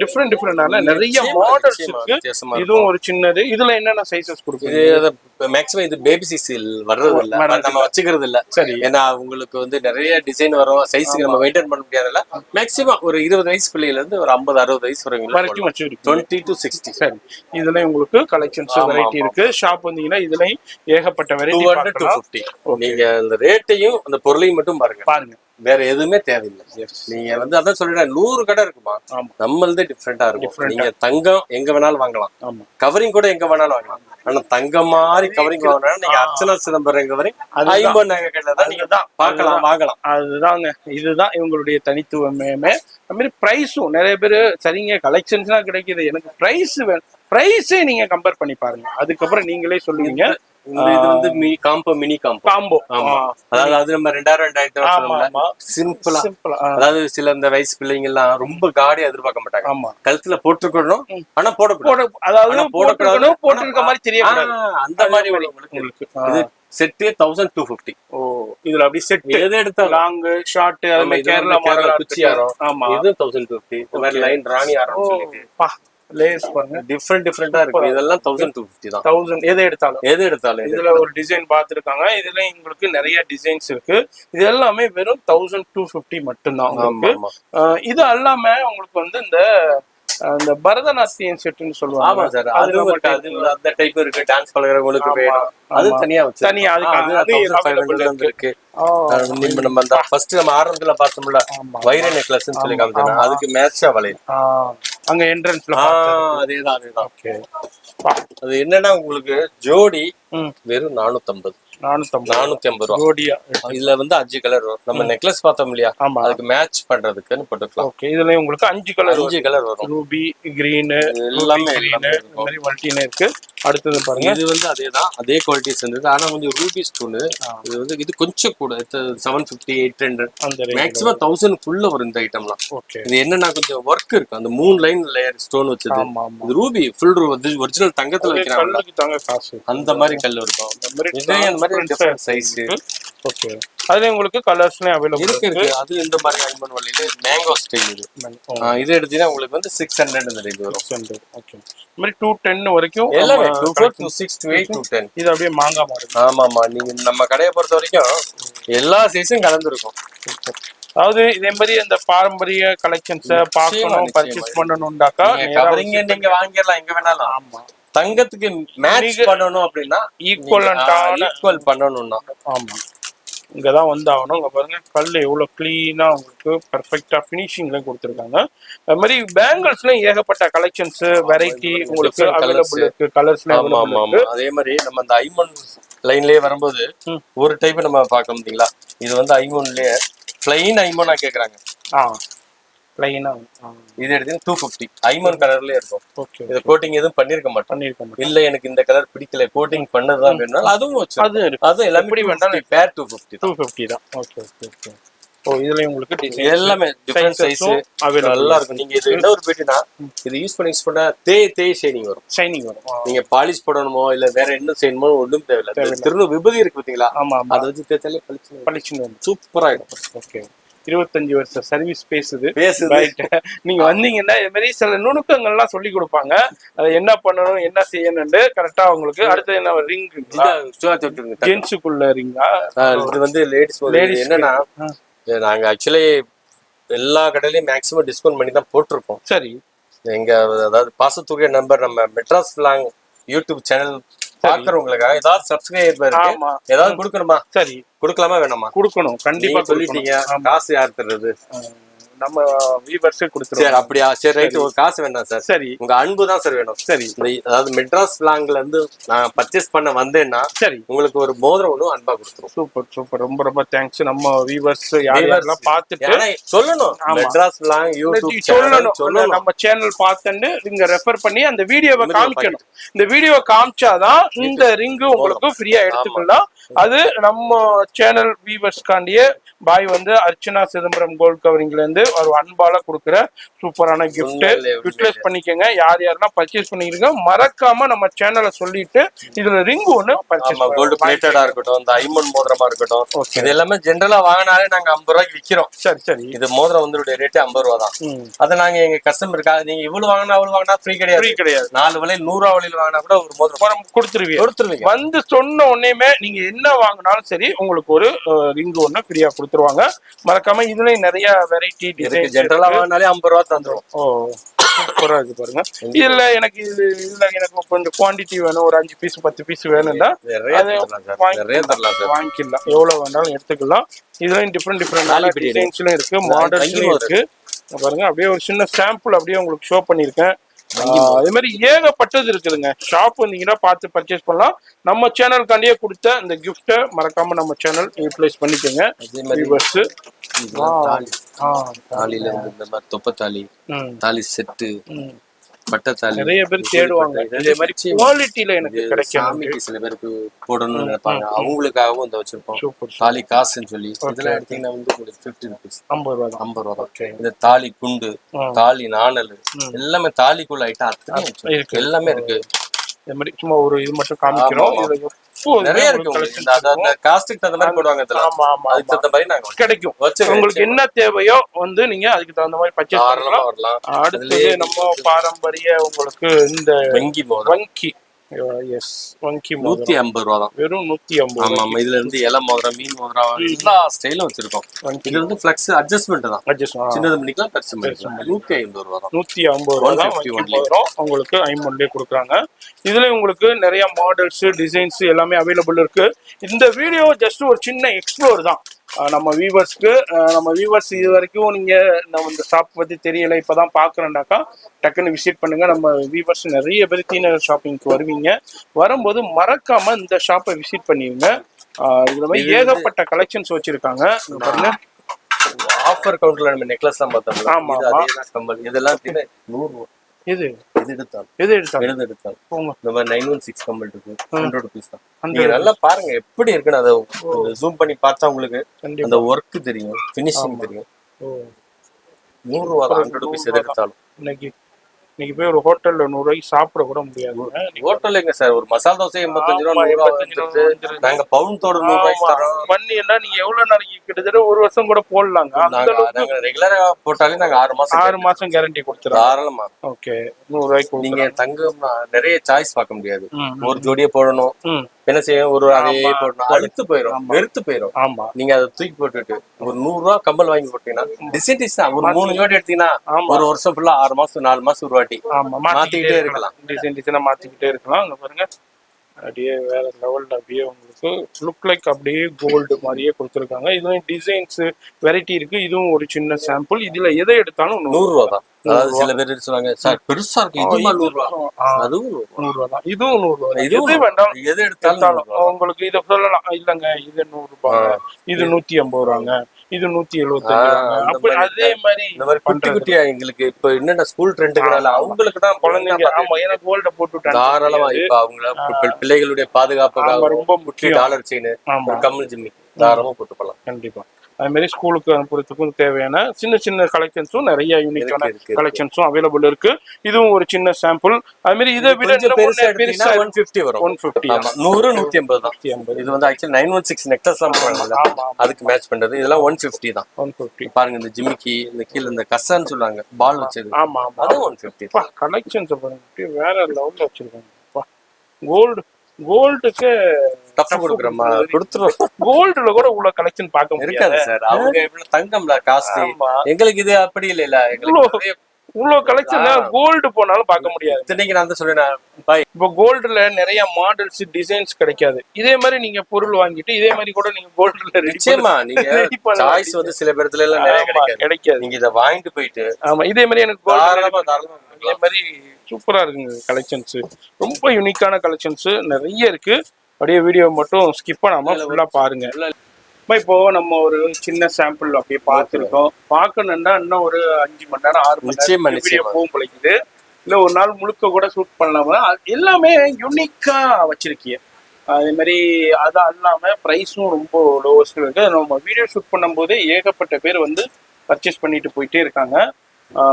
டிஃப்ரெண்டான நிறைய மாடல்ஸ் இருக்கு. இதுவும் ஒரு சின்னது. இதுல என்னென்ன சைஸஸ் கொடுக்குது? இது மேக்ஸிமம் இது பேபி சைஸ் வர்றது இல்ல, நம்ம வச்சுக்கிறது இல்ல. சரி. ஏன்னா உங்களுக்கு வந்து நிறைய டிசைன் வரும், சைஸுக்கு நம்ம மெயின்டைன் பண்ண முடியாதுல்ல. மேக்ஸிமம் ஒரு 20 வயசு பிள்ளையில இருந்து ஒரு 50-60 வயசு வரைக்கும் வச்சு 20 to 60. சரி. இதுல உங்களுக்கு கலெக்ஷன்ஸ் வெரைட்டி இருக்கு. ஷாப் வந்தீங்கன்னா இதுலயும் ஏகப்பட்ட வெரைட்டி 200 to 250. நீங்க அந்த ரேட்டையும் அந்த பொருளையும் மட்டும் பாருங்க. வேற எதுவுமே தேவையில்லை. நீங்க வந்து அதான் சொல்றேன், 100 கடை இருக்குமா, நம்மளதே டிஃப்ரெண்டா இருக்கும். நீங்க தங்கம் எங்க வேணாலும் வாங்கலாம், கவரிங் கூட எங்க வேணாலும் வாங்கலாம். ஆனா தங்கம் மாதிரி கவரிங் வாங்கினா நீங்க அர்ச்சனா சிதம்பரம் கவரிங் 50 நகை கடையில தான் நீங்க பார்க்கலாம், வாங்கலாம். அதுதாங்க, இதுதான் இவங்களுடைய தனித்துவமே. அது மாதிரி பிரைஸும் நிறைய பேர் சரிங்க கலெக்ஷன்ஸ்னா கிடைக்குது, எனக்கு பிரைஸ் வேணும், பிரைஸே நீங்க கம்பேர் பண்ணி பாருங்க, அதுக்கப்புறம் நீங்களே சொல்லுவீங்க. இது வந்து மினி காம்போ. அதாவது அது நம்ம 2000-2000 சிம்பிளா. அதாவது சில இந்த வயசு பிள்ளைங்க எல்லாம் ரொம்ப காடியா எதிர்பார்க்க மாட்டாங்க. கழுத்துல போட்டுக்கணும், ஆனா போடக்கூடாது. அதாவது போட்டுருக்க மாதிரி தெரியும். அந்த மாதிரி உங்களுக்கு இது செட்டே 1250. இதுல அப்படி செட் எது எடுத்தாலும் லாங் ஷார்ட், அது மாதிரி கேரளா மாடல் குச்சியாரம், இது 1250. இந்த மாதிரி லைன் ராணி ஆரம் சொல்லிட்டு லேஸ் பாருங்க, டிஃபரெண்டா இருக்கு. இதெல்லாம் 1250 தான். 1000 எது எடுத்தாலும். இதுல ஒரு டிசைன் பார்த்துருக்காங்க. இதுல உங்களுக்கு நிறைய டிசைன்ஸ் இருக்கு. இது எல்லாமே வெறும் 1250 மட்டும்தான் உங்களுக்கு. இது எல்லாமே உங்களுக்கு வந்து இந்த பரதநாட்டியம் செட்னு சொல்லுவாங்க. ஆமா சார், அது அந்த டைப் இருக்கு. டான்ஸ் பழகுறவங்களுக்கு வேணும், அது தனியா இருக்கு. நம்ம அந்த ஃபர்ஸ்ட் நம்ம ஆரம்பத்துல பார்த்தோம்ல வைர நெக்லஸ் சொல்லி காமிச்சோம், அதுக்கு மேட்சா வளையல் அங்க என்ட்ரன்ஸ்ல அதேதான். அது என்னன்னா உங்களுக்கு ஜோடி வெறும் 450 ரூபா. இதுல வந்து 5 கலர் வரும். நம்ம நெக்லஸ் பார்த்தோம் இல்லையா, அதுக்கு மேட்ச் பண்றதுக்குன்னு போட்டுக்கலாம். இதுல உங்களுக்கு 5 கலர் வரும். ரூபி, கிரீன், எல்லாமே இருக்கு. அடுத்தது பாருங்க, இது வந்து அதேதான், அதே குவாலிட்டிஸ் இருந்தது. ஆனா கொஞ்சம் ரூபி ஸ்டோன். இது வந்து இது கொஞ்சம் கூட 750, 800, மேக்ஸிமம் 1000 வரும் இந்த ஐட்டம்லாம். இது என்னன்னா கொஞ்சம் ஒர்க் இருக்கு. அந்த 3 லைன் லேயர் ஸ்டோன் வச்சது. இது ரூபி ஃபுல் ஒரிஜினல் தங்கத்துல வைக்கிறாங்க, அந்த மாதிரி கல் இருக்கும். Different size. ஓகே, அதுல உங்களுக்கு கலர்ஸ்ல அவேலபிள் இருக்கு. அது இந்த மாதிரி ஐமன் வழியில மேங்கோ ஸ்டைல். இது எடுத்தீங்கன்னா உங்களுக்கு வந்து 600 இந்த ரேஞ்ச் வரும். ஓகே, இந்த மாதிரி 210 வரைக்கும் எல்லாமே 24, 26, 28, 210. இது அப்படியே மாங்கா மாடல். ஆமாமா, நீங்க நம்ம கடையை பொறுத்த வரைக்கும் எல்லா சைஸும் கலந்துருக்கும். அதாவது இதே மாதிரி அந்த பாரம்பரிய கலெக்ஷன்ஸ் பார்க்கணும், பர்ச்சேஸ் பண்ணணும்டாக்கா கவரிங் நீங்க வாங்கிடலாம் எங்க வேணாலும். ஆமா, தங்கத்துக்கு மேட்ச் பண்ணணும் அப்படின்னா ஈக்குவல் பண்ணணும்னா இங்கதான் வந்து ஆகணும். இங்க பாருங்க கல் எவ்வளவு கிளீனா உங்களுக்கு பெர்ஃபெக்ட்டா பினிஷிங்ல கொடுத்துருக்காங்க. அது மாதிரி பேங்கிள்ஸ்ல ஏகப்பட்ட கலெக்ஷன்ஸ் வெரைட்டி உங்களுக்கு அவைலபிள் இருக்கு. கலர்ஸ்ல அதே மாதிரி நம்ம அந்த ஐமன் லைன்லயே வரும்போது ஒரு டைப் நம்ம பார்க்க முடியுங்களா, இது வந்து ஐமோன்லயே பிளைன் ஐமோனா கேக்குறாங்க. இது எடுத்தீங்கன்னா 250 ஐமன் கலர்லயே இருக்கும். இது கோட்டிங் எதுவும் பண்ணிருக்க மாட்டோம். இல்ல எனக்கு இந்த கலர் பிடிக்கல, கோட்டிங் பண்ணதான் வேணும், அதுவும் வச்சு அது எல்லாமே வேண்டாம். பேர் 250 தான். Okay okay okay. இதுல உங்களுக்கு எல்லாமே டிஃபரண்ட் சைஸ் நல்லா இருக்கும். நீங்க இது என்ன ஒரு பேட்டினா இது யூஸ் பண்ணா தேய் ஷைனிங் வரும். நீங்க பாலிஷ் போடணுமோ இல்ல வேற என்ன செய்யணுமோ ஒண்ணும் தேவையில்லை. திரும்ப விபதி இருக்கு பாத்தீங்களா, அதை வச்சு தேய்ச்சாலே பளிச்சுன்னு சூப்பரா இருக்கும். ஓகே, 25 வருஷம் சர்வீஸ் பேசுது. நீங்க வந்தீங்கன்னா இது மாதிரி சில நுணுக்கங்கள்லாம் சொல்லி கொடுப்பாங்க. அதை என்ன பண்ணணும், என்ன செய்யணும்னு கரெக்டா உங்களுக்கு. அடுத்து என்ன ரிங், ஜென்ஸுக்குள்ள ரிங்கா? இது வந்து லேடிஸ் என்னன்னா, நாங்க ஆக்சுவலி எல்லா கடையிலயும் மேக்ஸிமம் டிஸ்கவுண்ட் பண்ணி தான் போட்டிருக்கோம். சரி, எங்க அதாவது பாசத்துறை நம்பர் நம்ம மெட்ராஸ் ஃபிளாங் யூடியூப் சேனல் பாக்குறவங்களுக்காக ஏதாவது சப்ஸ்கிரைபர் இருக்கு, ஏதாவது கொடுக்கணுமா? சரி, கொடுக்கலாமா வேணாமா? கொடுக்கணும், கண்டிப்பா சொல்லிட்டீங்க. காசு யார் தர்றது? நம்ம வியூவர்ஸே கொடுத்துருவோம். அப்படியா? சரி, ரைட். ஒரு காசு வேண்டாம் சார். சரி, உங்க அன்பு தான் சார் வேணும். சரி, அதாவது மெட்ராஸ் ஃபிளாங்ல இருந்து நான் பர்ச்சேஸ் பண்ண வந்தேன்னா சரி உங்களுக்கு ஒரு மோதிரம் ஒன்று அன்பா கொடுத்துரும். சூப்பர் சூப்பர், ரொம்ப ரொம்ப தேங்க்ஸ். நம்ம வியூவர்ஸ் யாரெல்லாம் பார்த்துட்டு சொல்லணும், மெட்ராஸ் ஃபிளாங் யூடியூப் சொல்லணும், நம்ம சேனல் பார்த்துட்டு நீங்க ரெஃபர் பண்ணி அந்த வீடியோவை காமிக்கணும். இந்த வீடியோ காமிச்சாதான் இந்த ரிங்கு உங்களுக்கு ஃப்ரீயா எடுத்துக்கலாம். அது நம்ம சேனல் வியூவர்ஸ்காண்டியே பாய் வந்து அர்ச்சனா சிதம்பரம் கோல்ட் கவரிங்ல இருந்து ஒரு அன்பால கொடுக்குற சூப்பரான கிஃப்ட் யூட்டிலைஸ் பண்ணிக்கோங்க. யார் யாரெல்லாம் பர்ச்சேஸ் பண்ணிருங்க மறக்காம நம்ம சேனலை சொல்லிட்டு இதுல ரிங் ஒண்ணு பர்ச்சேஸ் கோல்டு பிளேட்டடா இருக்கட்டும், இந்த ஐமன் மோதிரமா இருக்கட்டும், இது எல்லாமே ஜென்ரலா வாங்கினாலே நாங்க 50 ரூபாய்க்கு விக்கிறோம். சரி சரி. இது மோதிரம் வந்து ரேட்டு 50 ரூபா தான். அதை நாங்க எங்க கஸ்டமருக்காக நீங்க இவ்வளவு வாங்கினா அவ்வளவு வாங்கினா ஃப்ரீ கிடையாது. ஃப்ரீ கிடையாது. 4 விலையில் 100 ரூபா விலையில் வாங்கினா கூட ஒரு மோதிரம் கொடுத்துருவீங்க. வந்து சொன்ன உடனேமே நீங்க என்ன வாங்கினாலும் சரி உங்களுக்கு ஒரு ரிங் ஒண்ணு ஃப்ரீயா கொடுத்துருவாங்க. மறக்காம இதுலயும் நிறைய வெரைட்டி டிசைன் ஜென்ரலா வாங்கினாலே 50 ரூபா தந்துரும். சூப்பரா இருக்கு பாருங்க. இதுல எனக்கு எனக்கு கொஞ்சம் குவான்டிட்டி வேணும், ஒரு 5 பீஸ் 10 பீஸ் வேணும்னா வாங்கிக்கலாம். எவ்வளவு வேணாலும் எடுத்துக்கலாம். இதுலயும் டிஃப்ரெண்ட் டிசைன்ஸ்லயும் இருக்கு, மாடல்ஸ்லயும் இருக்கு பாருங்க. அப்படியே ஒரு சின்ன சாம்பிள் அப்படியே உங்களுக்கு ஷோ பண்ணிருக்கேன். அதே மாதிரி ஏகப்பட்டது இருக்குதுங்க. ஷாப் வந்தீங்கன்னா பார்த்து பர்ச்சேஸ் பண்ணலாம். நம்ம சேனலுக்காண்டியே கொடுத்த இந்த கிஃப்ட்டை மறக்காம நம்ம சேனல் யூட்டிலைஸ் பண்ணிக்கோங்க. தாலில வந்து இந்த மாதிரி தொப்பத்தாலி, தாலி செட்டு, பட்டத்தாலி நிறைய பேர் தேடுவாங்க. இதே மாதிரி குவாலிட்டில எனக்கு கிடைக்கும். சில பேருக்கு போடணும்னு நினைப்பாங்க, அவங்களுக்காகவும் இந்த வச்சிருப்போம். தாலி காசுன்னு சொல்லி இதெல்லாம் எடுத்தீங்கன்னா வந்து உங்களுக்கு 50 rupees 50 ரூபா தான். இந்த தாலி குண்டு, தாலி நாணல் எல்லாமே தாலிக்குள்ள ஐட்டம் அத்தனை எல்லாமே இருக்கு. இந்த மாதிரி சும்மா ஒரு இது மட்டும் காமிக்கிறோம். நிறைய இருக்கு. அந்த காஸ்டுக்கு தகுந்த மாதிரி போடுவாங்க. அதுக்கு தகுந்த மாதிரி நாங்க கிடைக்கும். உங்களுக்கு என்ன தேவையோ வந்து நீங்க அதுக்கு தகுந்த மாதிரி பர்ச்சேஸ் பண்ணலாம். அடுத்து நம்ம பாரம்பரிய உங்களுக்கு இந்த வங்கி வங்கி 150 ரூபா தான். வெறும் 150. ஆமா, இதுல இருந்து இலை மோதிரம், மீன் மோதிரம் எல்லா ஸ்டைலும் வச்சிருக்கோம். இது வந்து ஃபிளக்ஸ் அட்ஜஸ்ட்மெண்ட் தான். சின்னது பண்ணிக்கலாம், பெருசு பண்ணிக்கலாம். 150 ரூபா தான். 150 ரூபா தான் உங்களுக்கு ஐமோன்லயே கொடுக்குறாங்க. இதுல உங்களுக்கு நிறைய மாடல்ஸ், டிசைன்ஸ் எல்லாமே அவைலபிள் இருக்கு. இந்த வீடியோ ஜஸ்ட் ஒரு சின்ன எக்ஸ்ப்ளோர் தான். நம்ம வியூவர்ஸ் இது வரைக்கும் நீங்க நம்ம இந்த ஷாப் பத்தி தெரியல, இப்பதான் பாக்குறேன்டாக்கா டக்குன்னு விசிட் பண்ணுங்க. நம்ம வியூவர்ஸ் நிறைய பேர் தீநகர் ஷாப்பிங்க்கு வருவீங்க. வரும்போது மறக்காம இந்த ஷாப்பை விசிட் பண்ணிருங்க. இதுல மாதிரி ஏகப்பட்ட கலெக்ஷன்ஸ் வச்சிருக்காங்க பாருங்க. ஆஃபர் கவுண்டர்ல நம்ம நெக்லஸ் எல்லாம் பார்த்தோம். ஆமா, கம்பல் இதெல்லாம் 100 ரூபா. எது எடுத்தாலும் போங்க. நம்ம 916 கம்பல் இருக்கு, 100 rupees தான். நீங்க நல்லா பாருங்க எப்படி இருக்குன்னு. அதை ஜூம் பண்ணி பார்த்தா உங்களுக்கு அந்த ஒர்க் தெரியும், ஃபினிஷிங் தெரியும். 100 ரூபா தான், 100 rupees எது எடுத்தாலும். இன்னைக்கு போய் ஒரு ஹோட்டல்ல 100 ரூபாய்க்கு சாப்பிட கூட முடியாது. ஹோட்டல்ல எங்க சார் ஒரு மசாலா தோசை 85 ரூபா. நாங்க பவுன் தோடு 100 ரூபாய்க்கு தரோம். பண்ணினா நீங்க எவ்வளவு நாளைக்கு கிட்டத்தட்ட ஒரு வருஷம் கூட போடலாங்க. நாங்க ரெகுலரா போட்டாலே நாங்க 6 மாசம் கேரண்டி கொடுத்துறோம். தாராளமா. ஓகே, 100 ரூபாய்க்கு நீங்க தங்கம்னா நிறைய சாய்ஸ் பார்க்க முடியாது. ஒரு ஜோடியை போடணும், என்ன செய்யும், ஒரு அதையே போடணும், அழுத்து போயிடும், வெறுத்து போயிடும். ஆமா, நீங்க அதை தூக்கி போட்டுட்டு ஒரு 100 ரூபா கம்பல் வாங்கி போட்டீங்கன்னா டிசைன்ஸ் தான். ஒரு 3 ஜோடி எடுத்தீங்கன்னா ஒரு வருஷம் ஃபுல்லா 6 மாசம் 4 மாசம் ஒரு வாட்டி மாத்திக்கிட்டே இருக்கலாம். டிசைனா மாத்திக்கிட்டே இருக்கலாம். அங்க பாருங்க அப்படியே வேற லெவல்ல அப்படியே உங்களுக்கு லுக் லைக் அப்படியே கோல்டு மாதிரியே கொடுத்துருக்காங்க. இதுவும் டிசைன்ஸ் வெரைட்டி இருக்கு. இதுவும் ஒரு சின்ன சாம்பிள். இதுல எதை எடுத்தாலும் 100 ரூபா தான். அதாவது சில பேர் சொல்லுவாங்க சார் பெருசா இருக்கு, இதுமா 100 ரூபா. அதுவும் 100 ரூபா தான். இதுவும் 100 ரூபா. எது வேண்டாம், எது எடுத்தாலும் உங்களுக்கு இதை சொல்லலாம். இல்லங்க இது 100 ரூபாய், இது 150 ரூபாங்க, இது 175. அப்படி அதே மாதிரி இந்த மாதிரி குட்டி குட்டியா எங்களுக்கு இப்ப என்னென்ன ஸ்கூல் ட்ரெண்டுனால அவங்களுக்கு தான் குழந்தைங்க. ஆமா, ஏன்னா கோல்ட போட்டு தாராளமா இப்ப அவங்க பிள்ளைகளுடைய பாதுகாப்புக்காக ரொம்ப முக்கிய டாலர் செயின், கம்மல் ஜிம்மி தாராளமா போட்டு போலாம். கண்டிப்பா. அது மாதிரி ஸ்கூலுக்கு அனுப்புறதுக்கும் தேவையான சின்ன சின்ன கலெக்ஷன்ஸும் நிறைய யூனிக்கான கலெக்ஷன்ஸும் அவைலபிள் இருக்கு. இதுவும் ஒரு சின்ன சாம்பிள். அது மாதிரி இதை விட 150 வரும். 150 100 150 தான். இது வந்து ஆக்சுவலி 916 நெக்லஸ் எல்லாம் போறாங்க, அதுக்கு மேட்ச் பண்றது. இதெல்லாம் 150 தான். 150 பாருங்க. இந்த ஜிமிக்கி, இந்த கீழ இந்த கசான்னு சொல்றாங்க பால் வச்சது, ஆமா அது 150. கலெக்ஷன்ஸ் பாருங்க வேற லெவல்ல வச்சிருக்காங்க. கோல்டுக்கு டஃப் கொடுக்குறோமா, கொடுத்துருவோம். கோல்டுல கூட இவ்வளவு கலெக்ஷன் பார்க்க முடியாது சார். அவங்க இவ்வளவு தங்கம்ல காஸ்ட்லி, எங்களுக்கு இது அப்படி இல்ல. எங்களுக்கு இவ்வளவு கலெக்ஷன் கோல்டு போனாலும் பார்க்க முடியாது. இன்னைக்கு நான் தான் சொல்றேன், இப்போ கோல்டுல நிறைய மாடல்ஸ், டிசைன்ஸ் கிடைக்காது. இதே மாதிரி நீங்க பொருள் வாங்கிட்டு இதே மாதிரி கூட நீங்க கோல்டுல நிச்சயமா நீங்க சாய்ஸ் வந்து சில பேர்த்துல எல்லாம் நிறைய கிடைக்காது. நீங்க இத வாங்கிட்டு போயிட்டு ஆமா இதே மாதிரி எனக்கு தாராளமா இதே மாதிரி சூப்பரா இருக்குங்க கலெக்ஷன்ஸ். ரொம்ப யூனிக்கான கலெக்ஷன்ஸ் நிறைய இருக்கு. அப்படியே வீடியோ மட்டும் ஸ்கிப் பண்ணாம ஃபுல்லா பாருங்க. இப்போ நம்ம ஒரு சின்ன சாம்பிள் அப்படியே பார்த்துருக்கோம். பார்க்கணும்னா இன்னும் ஒரு 5 மணி நேரம் 6 மணி நேரம் வீடியோ போகும் பிழைக்குது. இல்ல ஒரு நாள் முழுக்க கூட ஷூட் பண்ணலாமா. எல்லாமே யூனிக்கா வச்சிருக்கீங்க. அதே மாதிரி அதான் இல்லாம பிரைஸும் ரொம்ப லோவஸ்ட் இருக்கு. நம்ம வீடியோ ஷூட் பண்ணும்போது ஏகப்பட்ட பேர் வந்து பர்ச்சேஸ் பண்ணிட்டு போயிட்டே இருக்காங்க.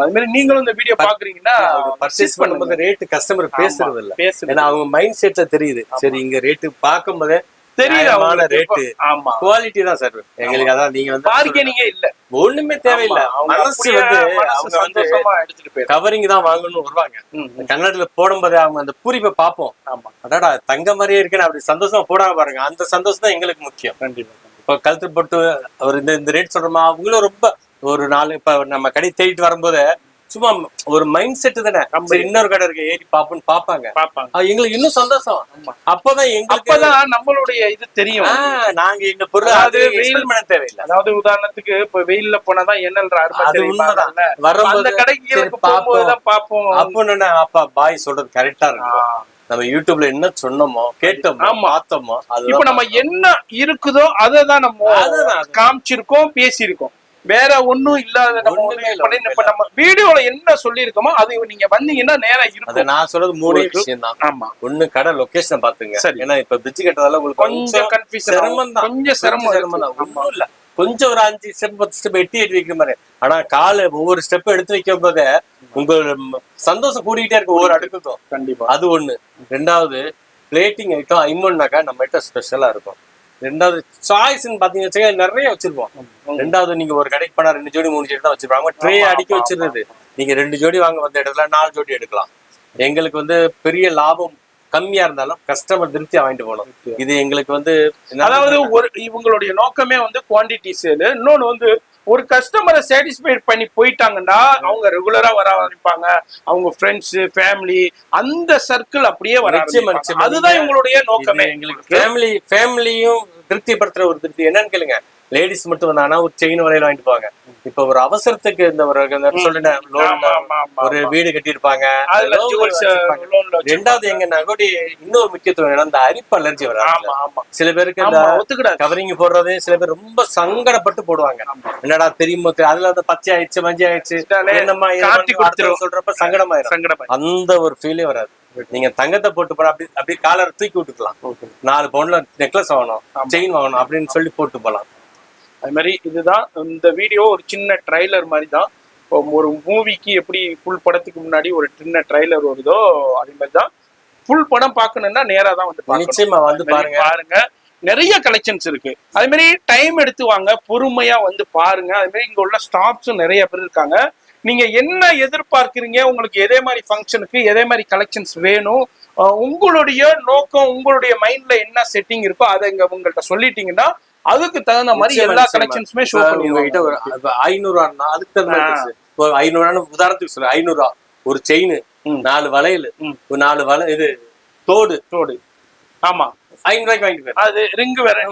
அது மாதிரி நீங்களும் இந்த வீடியோ பாக்குறீங்கன்னா பர்ச்சேஸ் பண்ணும்போது ரேட்டு கஸ்டமர் பேசுறது இல்ல, ஏன்னா அவங்க மைண்ட் செட்ல தெரியுது. சரி இங்க ரேட்டு பார்க்கும் போதே தெரியுது ரேட்டு. ஆமா, குவாலிட்டி தான் சார் எங்களுக்கு. அதான் நீங்க வந்து பார்கெனிங்கே இல்ல, ஒண்ணுமே தேவையில்லை. மனசு வந்து அவங்க வந்து கவரிங் தான் வாங்கணும்னு வருவாங்க. கன்னடத்துல போடும்போது அவங்க அந்த பூரிப்பை பார்ப்போம். ஆமா, அடாடா தங்க மாதிரியே இருக்குன்னு அப்படி சந்தோஷமா போடாம பாருங்க. அந்த சந்தோஷம் தான் எங்களுக்கு முக்கியம். கண்டிப்பா. இப்போ கழுத்து போட்டு அவர் இந்த ரேட் சொல்றோமா, அவங்களும் ரொம்ப ஒரு நாள் இப்ப நம்ம கடை தேடிட்டு வரும்போது சும்மா ஒரு மைண்ட் செட் தானே, இன்னொரு கடை இருக்கு ஏறி பாப்போம்னு பாப்பாங்க. எங்களுக்கு இன்னும் சந்தோஷம். அப்பதான் எங்களுக்கு நம்மளுடைய இது தெரியும். நாங்க எங்க பொருள் அது வெயில் பண்ண தேவையில்லை. அதாவது உதாரணத்துக்கு இப்ப வெயில்ல போனாதான் என்னன்ற அருமை வரும்போது கடைக்கு பாப்போம். அப்போ அப்பா பாய் சொல்றது கரெக்டா இருக்கும். நம்ம யூடியூப்ல என்ன சொன்னோமோ கேட்டோமோ பார்த்தோமோ இப்ப நம்ம என்ன இருக்குதோ அததான் நம்ம காமிச்சிருக்கோம், பேசியிருக்கோம். வேற ஒண்ணும் இல்லாத இப்ப நம்ம வீடியோல என்ன சொல்லிருக்கோமோ அது நீங்க வந்தீங்கன்னா நேரா இருக்கும். நான் சொல்றது 3 விஷயம் தான். ஆமா, ஒண்ணு கடை லொகேஷன் பாத்துங்க. ஏன்னா இப்ப பிரிட்ஜ் கட்டுறதால உங்களுக்கு கொஞ்சம் கன்ஃபியூஷன் சிரமம் தான், கொஞ்சம் சிரமம் தான். ஒண்ணும் இல்ல, கொஞ்சம் ஒரு 5 ஸ்டெப் 10 ஸ்டெப் எட்டி வைக்கிற மாதிரி. ஆனா கால ஒவ்வொரு ஸ்டெப் எடுத்து வைக்கும் போதே உங்க சந்தோஷம் கூடிக்கிட்டே இருக்கு ஒவ்வொரு அடுக்குக்கும். கண்டிப்பா, அது ஒண்ணு. ரெண்டாவது பிளேட்டிங் ஐட்டம் ஐமோன்னாக்கா நம்ம கிட்ட ஸ்பெஷலா இருக்கும். ரெண்டாவது சாய்ஸ்ன்னு பாத்தீங்கன்னா நிறைய வச்சிருப்போம். ரெண்டாவது நீங்க ஒரு கடைக்கு போனா 2 ஜோடி 3 ஜோடி தான் வச்சிருப்பாங்க. ட்ரே அடிக்க வச்சிருந்தது நீங்க 2 ஜோடி வாங்க வந்த இடத்துல 4 ஜோடி எடுக்கலாம். எங்களுக்கு வந்து பெரிய லாபம் கம்மியா இருந்தாலும் கஸ்டமர் திருப்தியா வாங்கிட்டு போகணும். இது எங்களுக்கு வந்து அதாவது ஒரு இவங்களுடைய நோக்கமே வந்து குவான்டிட்டி சேல். இன்னொன்னு வந்து ஒரு கஸ்டமரை சாட்டிஸ்ஃபை பண்ணி போயிட்டாங்கன்னா அவங்க ரெகுலரா வர ஆரம்பிப்பாங்க. அவங்க ஃப்ரெண்ட்ஸ் ஃபேமிலி அந்த சர்க்கிள் அப்படியே வர ஆரம்பிப்பாங்க. அதுதான் இவங்களுடைய நோக்கமே. எங்களுக்கு ஃபேமிலியும் திருப்திப்படுத்துற ஒரு திருப்தி என்னன்னு கேளுங்க. லேடிஸ் மட்டும் வந்தாங்கன்னா ஒரு செயின் வரையில வாங்கிட்டு போவாங்க. இப்ப ஒரு அவசரத்துக்கு இந்த ஒரு வீடு கட்டியிருப்பாங்க. ரெண்டாவது எங்க நகோடி இன்னொரு முக்கியத்துவம் இந்த அரிப்பு அலர்ஜி வராது. சில பேருக்கு இந்த கவரிங் போடுறது சில பேர் ரொம்ப சங்கடப்பட்டு போடுவாங்க. என்னடா தெரியுமோ அதுல வந்து பச்சை ஆயிடுச்சு மஞ்சள் ஆயிடுச்சு என்னமா சொல்றப்ப சங்கடமாயிரும். அந்த ஒரு ஃபீலே வராது. நீங்க தங்கத்தை போட்டு போற அப்படி காலரை தூக்கி விட்டுக்கலாம். 4 பவுன்ல நெக்லஸ் வாங்கணும், செயின் வாங்கணும் அப்படின்னு சொல்லி போட்டு போலாம். அது மாதிரி இதுதான் இந்த வீடியோ ஒரு சின்ன ட்ரைலர் மாதிரி தான். ஒரு மூவிக்கு எப்படி ஃபுல் படத்துக்கு முன்னாடி ஒரு சின்ன ட்ரைலர் வருதோ அதே மாதிரி தான். ஃபுல் படம் பார்க்கணும்னா நேரா தான் வந்து நிச்சயமா வந்து பாருங்க. நிறைய கலெக்ஷன்ஸ் இருக்கு. அதே மாதிரி டைம் எடுத்து வாங்க, பொறுமையா வந்து பாருங்க. அதே மாதிரி இங்க உள்ள ஸ்டாஃப்ஸும் நிறைய பேர் இருக்காங்க. நீங்க என்ன எதிர்பார்க்கிறீங்க, உங்களுக்கு எதே மாதிரி ஃபங்க்ஷனுக்கு எதே மாதிரி கலெக்ஷன்ஸ் வேணும், உங்களுடைய நோக்கம் உங்களுடைய மைண்ட்ல என்ன செட்டிங் இருக்கோ அதை இங்க உங்கள்கிட்ட சொல்லிட்டீங்கன்னா அதுக்கு தகுந்த மாதிரி எல்லா கலெக்ஷன்ஸுமே ஷோ பண்ணுவீங்க. ஒரு 500 அதுக்கு தகுந்த மாதிரி ஒரு 500 உதாரணத்துக்கு சொல்ல 500 ஒரு செயின் 4 வளையல் ஒரு 4 வளை இது தோடு. ஆமா, 500 ரூபாய்க்கு வாங்கிட்டு போய் அது ரிங் வேற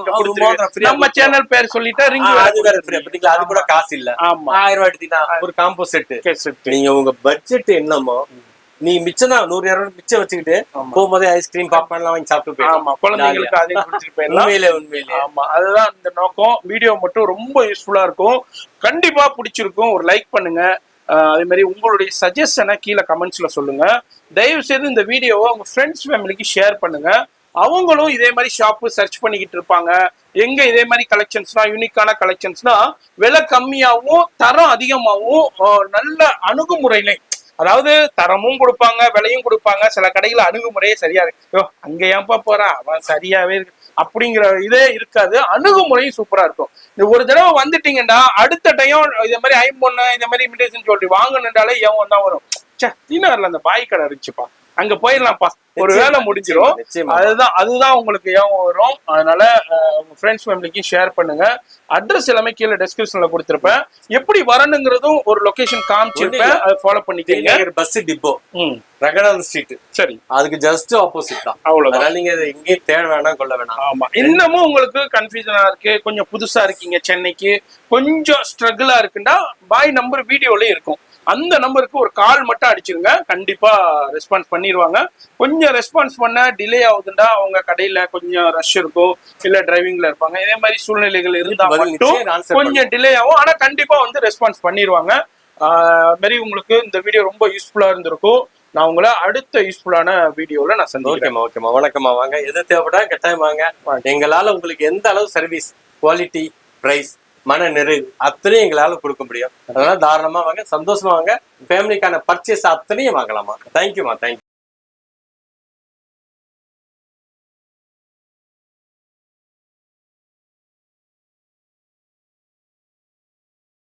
நம்ம சேனல் பேர் சொல்லிட்டா ரிங் அது வேற ஃப்ரீ. பாத்தீங்களா, அது கூட காசு இல்ல. 1000 ரூபாய் எடுத்தீங்கன்னா ஒரு காம்போ செட். நீங்க உங்க பட்ஜெட் என்னமோ நீ மிச்சம் தான் 100-200 மிச்சம் வச்சுக்கிட்டு போகும்போதே ஐஸ்கிரீம் பாப்கார்ன் எல்லாம் வாங்கி சாப்பிட்டு போயிடலாம். குழந்தைங்களுக்கு அதையும் குடிச்சிட்டு போயிடலாம். உண்மையிலே ஆமா, அதுதான் இந்த நோக்கம். வீடியோ மட்டும் ரொம்ப யூஸ்ஃபுல்லா இருக்கும். கண்டிப்பா பிடிச்சிருக்கும். ஒரு லைக் பண்ணுங்க. அதே மாதிரி உங்களுடைய சஜஷனை கீழே கமெண்ட்ஸ்ல சொல்லுங்க. தயவு செய்து இந்த வீடியோவை உங்க ஃப்ரெண்ட்ஸ் ஃபேமிலிக்கு ஷேர் பண்ணுங்க. அவங்களும் இதே மாதிரி ஷாப்பு சர்ச் பண்ணிக்கிட்டு இருப்பாங்க. எங்க இதே மாதிரி கலெக்ஷன்ஸ்னா யூனிக்கான கலெக்ஷன்ஸ்னா விலை கம்மியாகவும் தரம் அதிகமாகவும் நல்ல அணுகுமுறையிலே, அதாவது தரமும் கொடுப்பாங்க விலையும் கொடுப்பாங்க. சில கடைகளை அணுகுமுறையே சரியா இருக்கு, அங்க ஏன்பா போறான் அவன் சரியாவே இருக்கு அப்படிங்கிற இதே இருக்காது. அணுகுமுறையும் சூப்பரா இருக்கும். ஒரு தடவை வந்துட்டீங்கன்னா அடுத்த டைம் இதே மாதிரி ஐம்பொண்ணு இதே மாதிரி இமிடேஷன் சொல்லிட்டு வாங்கணுன்றாலே ஏன் தான் வரும். தீனர்ல அந்த பாய் கடை இருந்துச்சுப்பா, அங்க போயிடலாம்ப்பா, ஒரு வேலை முடிஞ்சிடும். அதுதான் உங்களுக்கு ஏன் வரும். அதனால உங்க ஃப்ரெண்ட்ஸ் ஃபேமிலிக்கு ஷேர் பண்ணுங்க. அட்ரஸ் எல்லாமே கீழே டிஸ்கிரிப்ஷன்ல கொடுத்திருப்பேன். எப்படி வரணுங்கிறதும் ஒரு லொகேஷன் காமிச்சிருப்பேன், அதை ஃபாலோ பண்ணிக்கீங்க. பஸ் டிப்போ ரங்கநாதன் ஸ்ட்ரீட், சரி, அதுக்கு ஜஸ்ட் ஆப்போசிட் தான். அவ்வளவுதான். நீங்க எங்கேயும் தேட வேணாம் கொள்ள வேணாம். ஆமா, இன்னமும் உங்களுக்கு கன்ஃபியூஷனா இருக்கு, கொஞ்சம் புதுசா இருக்கீங்க, சென்னைக்கு கொஞ்சம் ஸ்ட்ரகிளா இருக்குன்னா பாய் நம்பர் வீடியோல இருக்கும். அந்த நம்பருக்கு ஒரு கால் மட்டும் அடிச்சிருங்க, கண்டிப்பா ரெஸ்பான்ஸ் பண்ணிடுவாங்க. கொஞ்சம் ரெஸ்பான்ஸ் பண்ண டிலே ஆகுதுன்னா அவங்க கடையில கொஞ்சம் ரஷ் இருக்கும், இல்ல டிரைவிங்ல இருப்பாங்க. இதே மாதிரி சூழ்நிலைகள் இருந்தா மட்டும் கொஞ்சம் டிலே ஆகும். ஆனா கண்டிப்பா வந்து ரெஸ்பான்ஸ் பண்ணிடுவாங்க. மாதிரி உங்களுக்கு இந்த வீடியோ ரொம்ப யூஸ்ஃபுல்லா இருந்திருக்கும். நான் உங்களை அடுத்த யூஸ்ஃபுல்லான வீடியோல நான் சந்திக்கிறேன். ஓகேமா வணக்கம்மா. வாங்க, எது தேவைப்பட்டா கட்டாயம் வாங்க. எங்களால உங்களுக்கு எந்த அளவு சர்வீஸ், குவாலிட்டி, பிரைஸ், மன நிறைவு அத்தனையும் எங்களால கொடுக்க முடியும். அதனால தாராளமா வாங்க, சந்தோஷமா வாங்க. ஃபேமிலிக்கான பர்ச்சேஸ் அத்தனையும் வாங்கலாமா. தேங்க்யூமா. தேங்க்யூ.